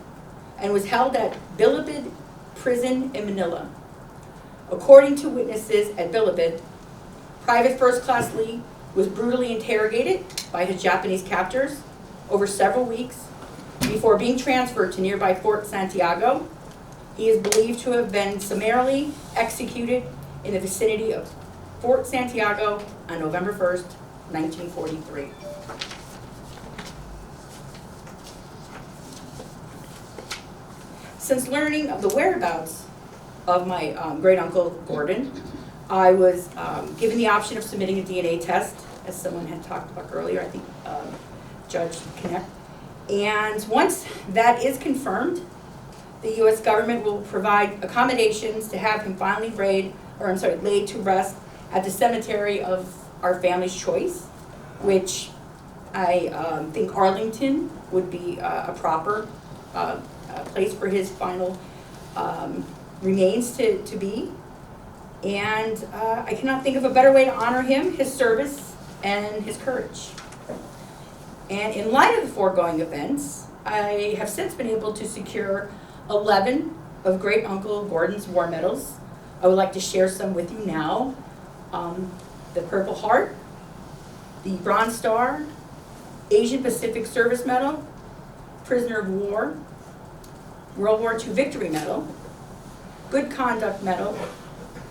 and was held at Bilibid Prison in Manila. According to witnesses at Bilibid, Private First Class Lee was brutally interrogated by his Japanese captors over several weeks before being transferred to nearby Fort Santiago. He is believed to have been summarily executed in the vicinity of Fort Santiago on November 1st, 1943. Since learning of the whereabouts of my great uncle Gordon, I was given the option of submitting a DNA test, as someone had talked about earlier, I think Judge Connect. And once that is confirmed, the U.S. government will provide accommodations to have him finally laid to rest at the cemetery of our family's choice, which I think Arlington would be a proper place for his final remains to be. And I cannot think of a better way to honor him, his service, and his courage. And in light of the foregoing events, I have since been able to secure 11 of Great Uncle Gordon's war medals. I would like to share some with you now. The Purple Heart, the Bronze Star, Asian Pacific Service Medal, Prisoner of War, World War II Victory Medal, Good Conduct Medal,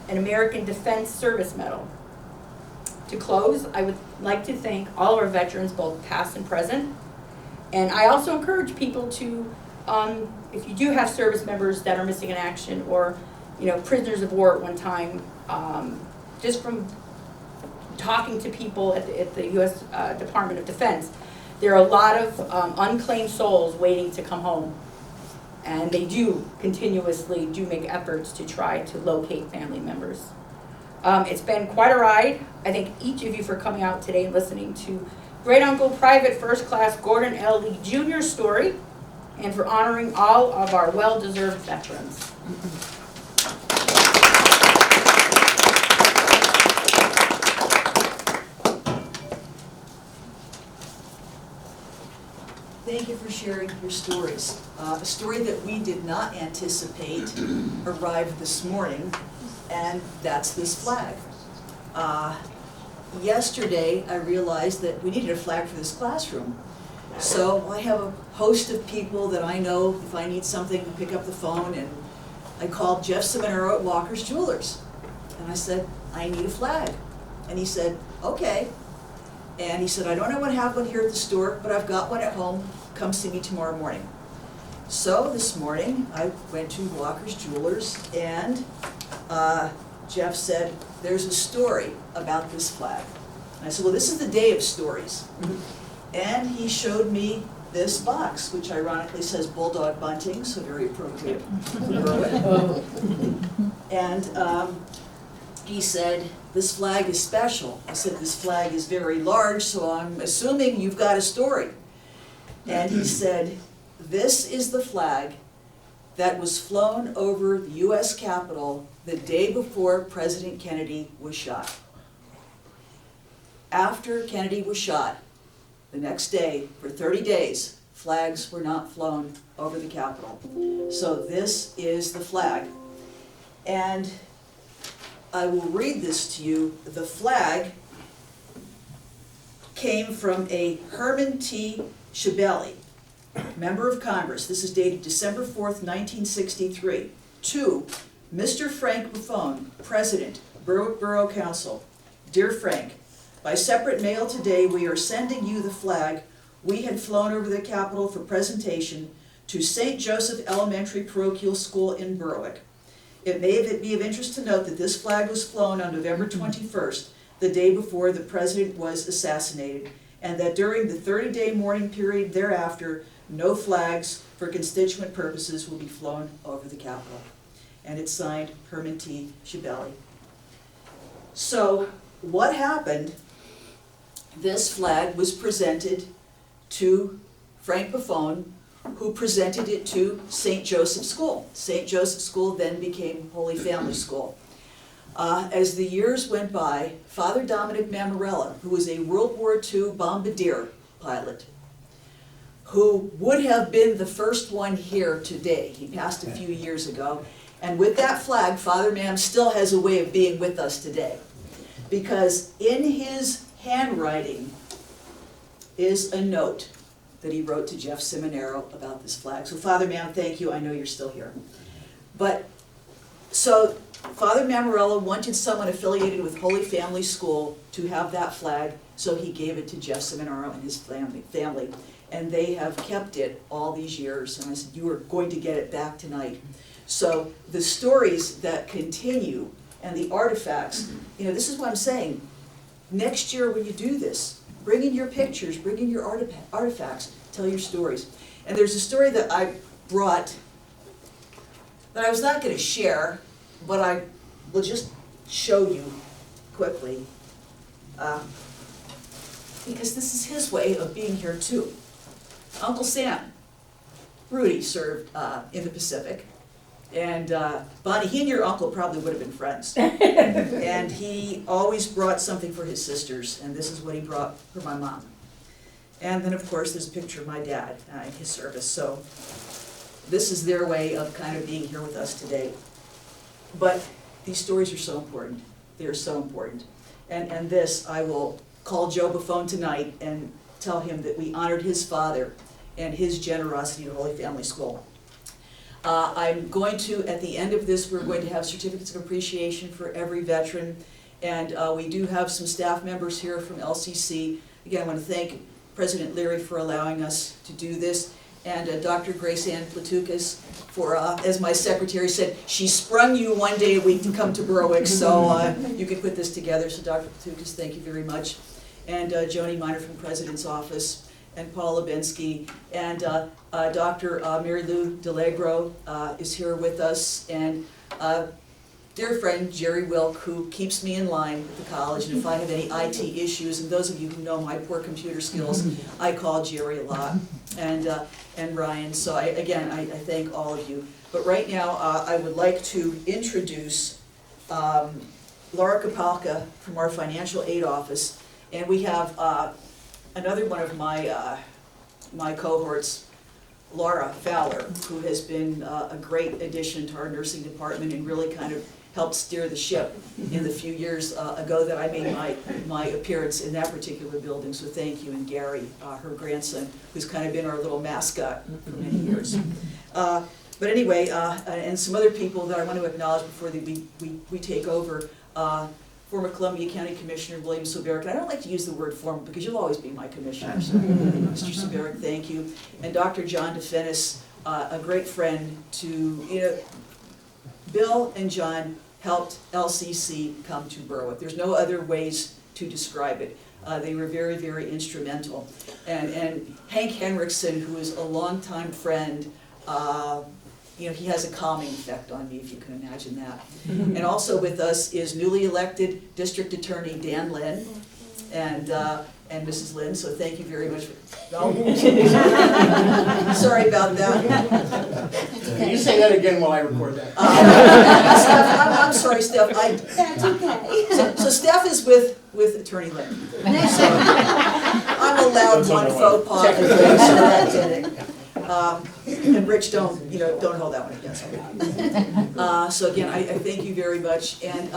and American Defense Service Medal. To close, I would like to thank all our veterans, both past and present. And I also encourage people to, if you do have service members that are missing in action or, prisoners of war at one time, just from talking to people at the U.S. Department of Defense, there are a lot of unclaimed souls waiting to come home. And they do continuously make efforts to try to locate family members. It's been quite a ride. I thank each of you for coming out today and listening to Great Uncle Private First Class Gordon L. Lee Jr.'s story, and for honoring all of our well-deserved veterans. Thank you for sharing your stories. A story that we did not anticipate arrived this morning, and that's this flag. Yesterday, I realized that we needed a flag for this classroom. So I have a host of people that I know if I need something, I pick up the phone, and I called Jeff Seminaro at Walker's Jewelers. And I said, I need a flag. And he said, okay. And he said, I don't have one here at the store, but I've got one at home. Come see me tomorrow morning. So this morning, I went to Walker's Jewelers, and Jeff said, there's a story about this flag. And I said, well, this is the day of stories. And he showed me this box, which ironically says Bulldog Bunting, so very appropriate for Berwick. And he said, this flag is special. I said, this flag is very large, so I'm assuming you've got a story. And he said, this is the flag that was flown over the U.S. Capitol the day before President Kennedy was shot. After Kennedy was shot, the next day, for 30 days, flags were not flown over the Capitol. So this is the flag. And I will read this to you. The flag came from a Herman T. Schiavelli, member of Congress. This is dated December 4th, 1963. To Mr. Frank Buffone, President, Berwick Borough Council. Dear Frank, by separate mail today, we are sending you the flag we had flown over the Capitol for presentation to St. Joseph Elementary Parochial School in Berwick. It may be of interest to note that this flag was flown on November 21st, the day before the president was assassinated, and that during the 30-day mourning period thereafter, no flags for constituent purposes will be flown over the Capitol. And it's signed Herman T. Schiavelli. So what happened? This flag was presented to Frank Buffone, who presented it to St. Joseph School. St. Joseph School then became Holy Family School. As the years went by, Father Dominic Mammarella, who was a World War II bombardier pilot, who would have been the first one here today. He passed a few years ago. And with that flag, Father Mam still has a way of being with us today. Because in his handwriting is a note that he wrote to Jeff Seminaro about this flag. So Father Mam, thank you, I know you're still here. But, so Father Mammarella wanted someone affiliated with Holy Family School to have that flag, so he gave it to Jeff Seminaro and his family. And they have kept it all these years, and I said, you are going to get it back tonight. So the stories that continue and the artifacts, this is what I'm saying. Next year when you do this, bring in your pictures, bring in your artifacts, tell your stories. And there's a story that I brought that I was not going to share, but I will just show you quickly. because this is his way of being here too. Uncle Sam, Rudy, served in the Pacific. And Bonnie, he and your uncle probably would have been friends. And he always brought something for his sisters, and this is what he brought for my mom. And then, of course, there's a picture of my dad in his service. So this is their way of kind of being here with us today. But these stories are so important. They are so important. And this, I will call Joe Buffone tonight and tell him that we honored his father and his generosity to Holy Family School. I'm going to, at the end of this, we're going to have certificates of appreciation for every veteran. And we do have some staff members here from LCC. Again, I want to thank President Leary for allowing us to do this. And Dr. Grace Ann Platukas for, as my secretary said, she sprung you one day a week to come to Berwick, so you could put this together. So Dr. Platukas, thank you very much. And Joni Miner from the President's Office, and Paul Lubinsky, and Dr. Mary Lou DeLegro is here with us, and dear friend Jerry Wilk, who keeps me in line at the college, and if I have any IT issues, and those of you who know my poor computer skills, I call Jerry a lot, and Ryan. So I thank all of you. But right now, I would like to introduce Laura Kapalka from our financial aid office, and we have another one of my cohorts, Laura Fowler, who has been a great addition to our nursing department and really kind of helped steer the ship in the few years ago that I made my appearance in that particular building. So thank you, and Gary, her grandson, who's kind of been our little mascot for many years. But anyway, and some other people that I want to acknowledge before we take over. Former Columbia County Commissioner William Soberic, and I don't like to use the word former because you'll always be my commissioner, so Mr. Soberic, thank you. And Dr. John DeFinis, a great friend to, Bill and John helped LCC come to Berwick. There's no other ways to describe it. They were very, very instrumental. And Hank Henriksen, who is a longtime friend, he has a calming effect on me, if you can imagine that. And also with us is newly elected District Attorney Dan Lynn and Mrs. Lynn, so thank you very much. Sorry about that. Can you say that again while I record that? I'm sorry, Steph. That's okay. So Steph is with Attorney Lynn. So I'm allowed one faux pas. So that did it. And Rich, don't hold that one against me. So again, I thank you very much. And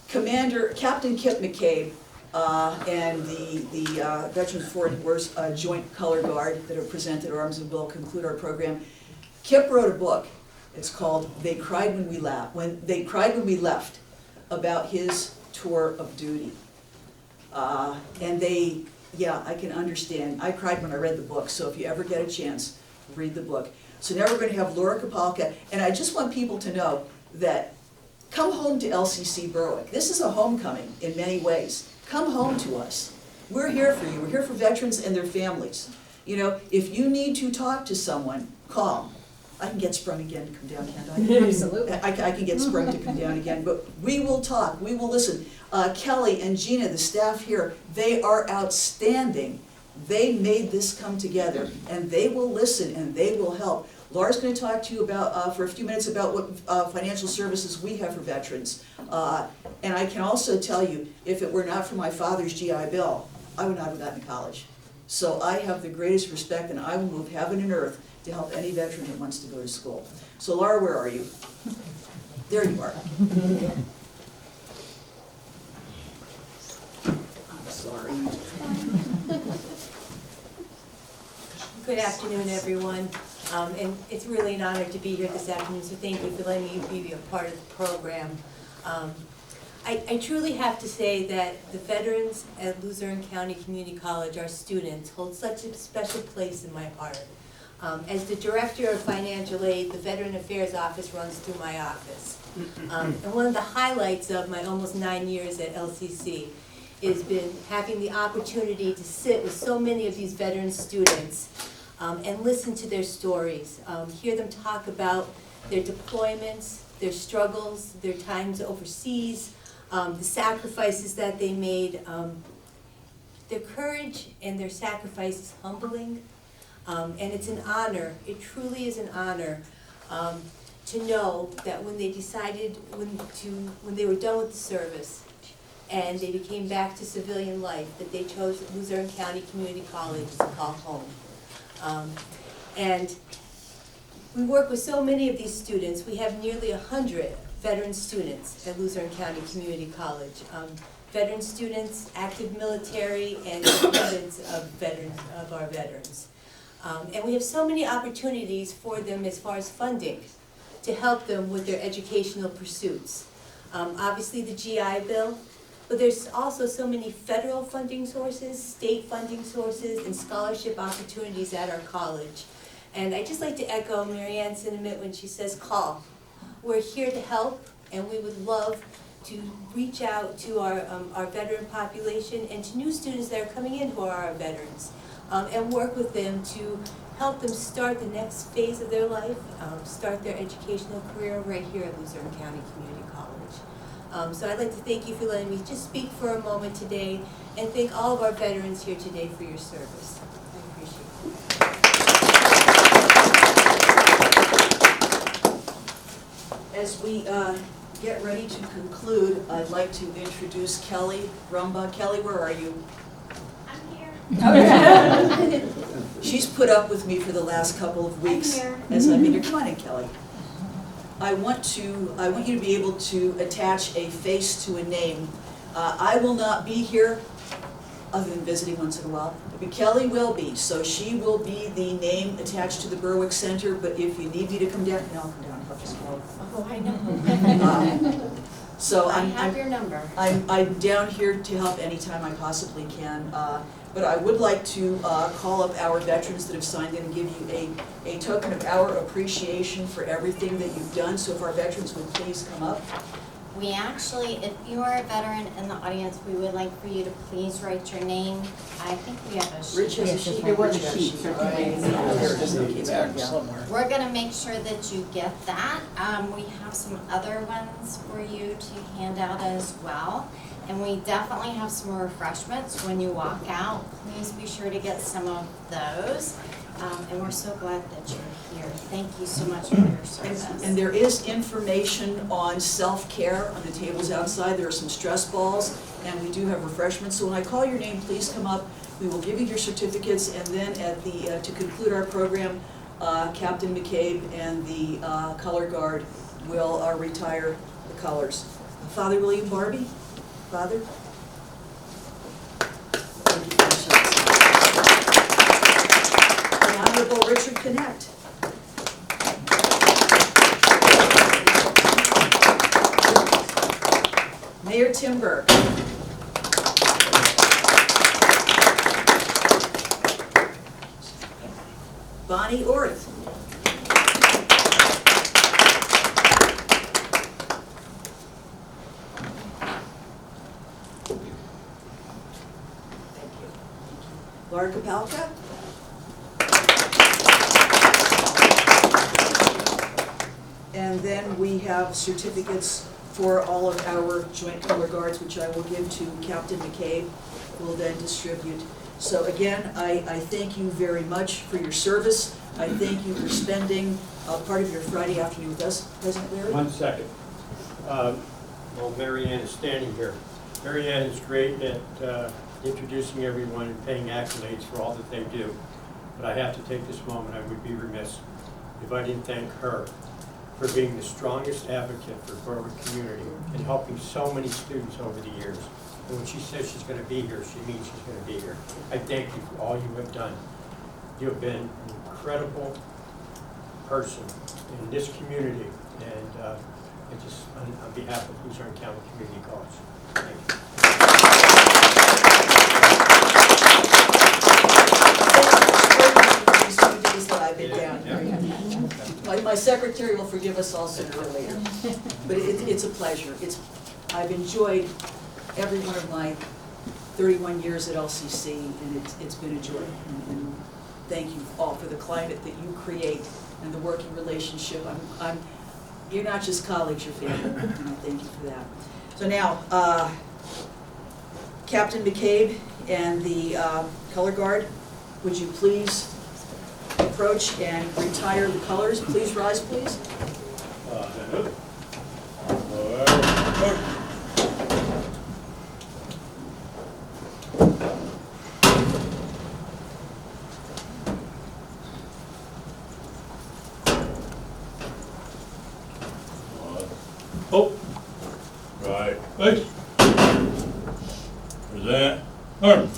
Captain Kip McCabe and the Veterans Foreign Wars Joint Color Guard that have presented arms and will conclude our program. Kip wrote a book. It's called "They Cried When We Left," about his tour of duty. And I can understand. I cried when I read the book. So if you ever get a chance, read the book. So now we're going to have Laura Kapalka, and I just want people to know that come home to LCC Berwick. This is a homecoming in many ways. Come home to us. We're here for you. We're here for veterans and their families. If you need to talk to someone, call. I can get sprung again to come down, can't I? Absolutely. I can get sprung to come down again, but we will talk. We will listen. Kelly and Gina, the staff here, they are outstanding. They made this come together, and they will listen and they will help. Laura's going to talk to you about for a few minutes about what financial services we have for veterans. And I can also tell you, if it were not for my father's GI Bill, I would not have gotten to college. So I have the greatest respect, and I will move heaven and earth to help any veteran that wants to go to school. So Laura, where are you? There you are. I'm sorry. Good afternoon, everyone. And it's really an honor to be here this afternoon, so thank you for letting me be a part of the program. I truly have to say that the veterans at Luzerne County Community College, our students, hold such a special place in my heart. As the Director of Financial Aid, the Veteran Affairs Office runs through my office. And one of the highlights of my almost 9 years at LCC has been having the opportunity to sit with so many of these veteran students and listen to their stories, hear them talk about their deployments, their struggles, their times overseas, the sacrifices that they made. Their courage and their sacrifice is humbling, and it's an honor, it truly is an honor to know that when they decided, when they were done with the service and they became back to civilian life, that they chose Luzerne County Community College to call home. And we work with so many of these students. We have nearly 100 veteran students at Luzerne County Community College. Veteran students, active military, and descendants of our veterans. And we have so many opportunities for them as far as funding to help them with their educational pursuits. Obviously the GI Bill, but there's also so many federal funding sources, state funding sources, and scholarship opportunities at our college. And I'd just like to echo Mary Ann's sentiment when she says call. We're here to help, and we would love to reach out to our veteran population and to new students that are coming in who are our veterans, and work with them to help them start the next phase of their life, start their educational career right here at Luzerne County Community College. So I'd like to thank you for letting me just speak for a moment today, and thank all of our veterans here today for your service. I appreciate it. As we get ready to conclude, I'd like to introduce Kelly Rumba. Kelly, where are you? I'm here. She's put up with me for the last couple of weeks. I'm here. As I've been here. Come on in, Kelly. I want you to be able to attach a face to a name. I will not be here, other than visiting once in a while, but Kelly will be. So she will be the name attached to the Berwick Center, but if you need me to come down, no, I'll come down. I'll just go. Oh, I know. So I have your number. I'm down here to help anytime I possibly can. But I would like to call up our veterans that have signed in and give you a token of our appreciation for everything that you've done. So if our veterans would please come up. We actually, if you are a veteran in the audience, we would like for you to please write your name. I think we have a sheet. Rich has a sheet. There was a sheet. There it is. It's back somewhere. We're gonna make sure that you get that. We have some other ones for you to hand out as well. And we definitely have some refreshments when you walk out. Please be sure to get some of those. And we're so glad that you're here. Thank you so much for your service. And there is information on self-care on the tables outside. There are some stress balls, and we do have refreshments. So when I call your name, please come up. We will give you your certificates, and then at the to conclude our program, Captain McCabe and the color guard will retire the colors. Father William Barbie, Father. Thank you for your service. The Honorable Richard Connect. Mayor Timber. Bonnie Orth. Laura Kapalka. And then we have certificates for all of our joint color guards, which I will give to Captain McCabe, who will then distribute. So again, I thank you very much for your service. I thank you for spending part of your Friday afternoon with us. President Larry? 1 second. Well, Mary Ann is standing here. Mary Ann is great at introducing everyone and paying accolades for all that they do. But I have to take this moment. I would be remiss if I didn't thank her for being the strongest advocate for Berwick community and helping so many students over the years. And when she says she's going to be here, she means she's going to be here. I thank you for all you have done. You have been an incredible person in this community, and I just, on behalf of Luzerne County Community College, thank you. These 2 days that I've been down here. My secretary will forgive us all sooner or later. But it's a pleasure. I've enjoyed every one of my 31 years at LCC, and it's been a joy. And thank you all for the climate that you create and the working relationship. You're not just colleagues, you're family, and I thank you for that. So now, Captain McCabe, and the color guard, would you please approach and retire the colors? Please rise, please. Oh, right, face. Present, arm.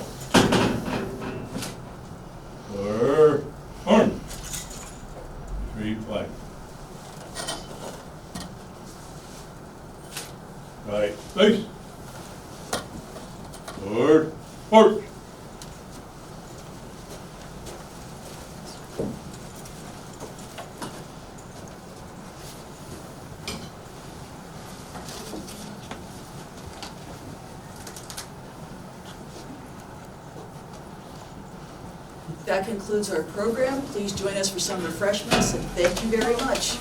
Forward, arm. Three, flag. Right, face. Forward, march. That concludes our program. Please join us for some refreshments, and thank you very much.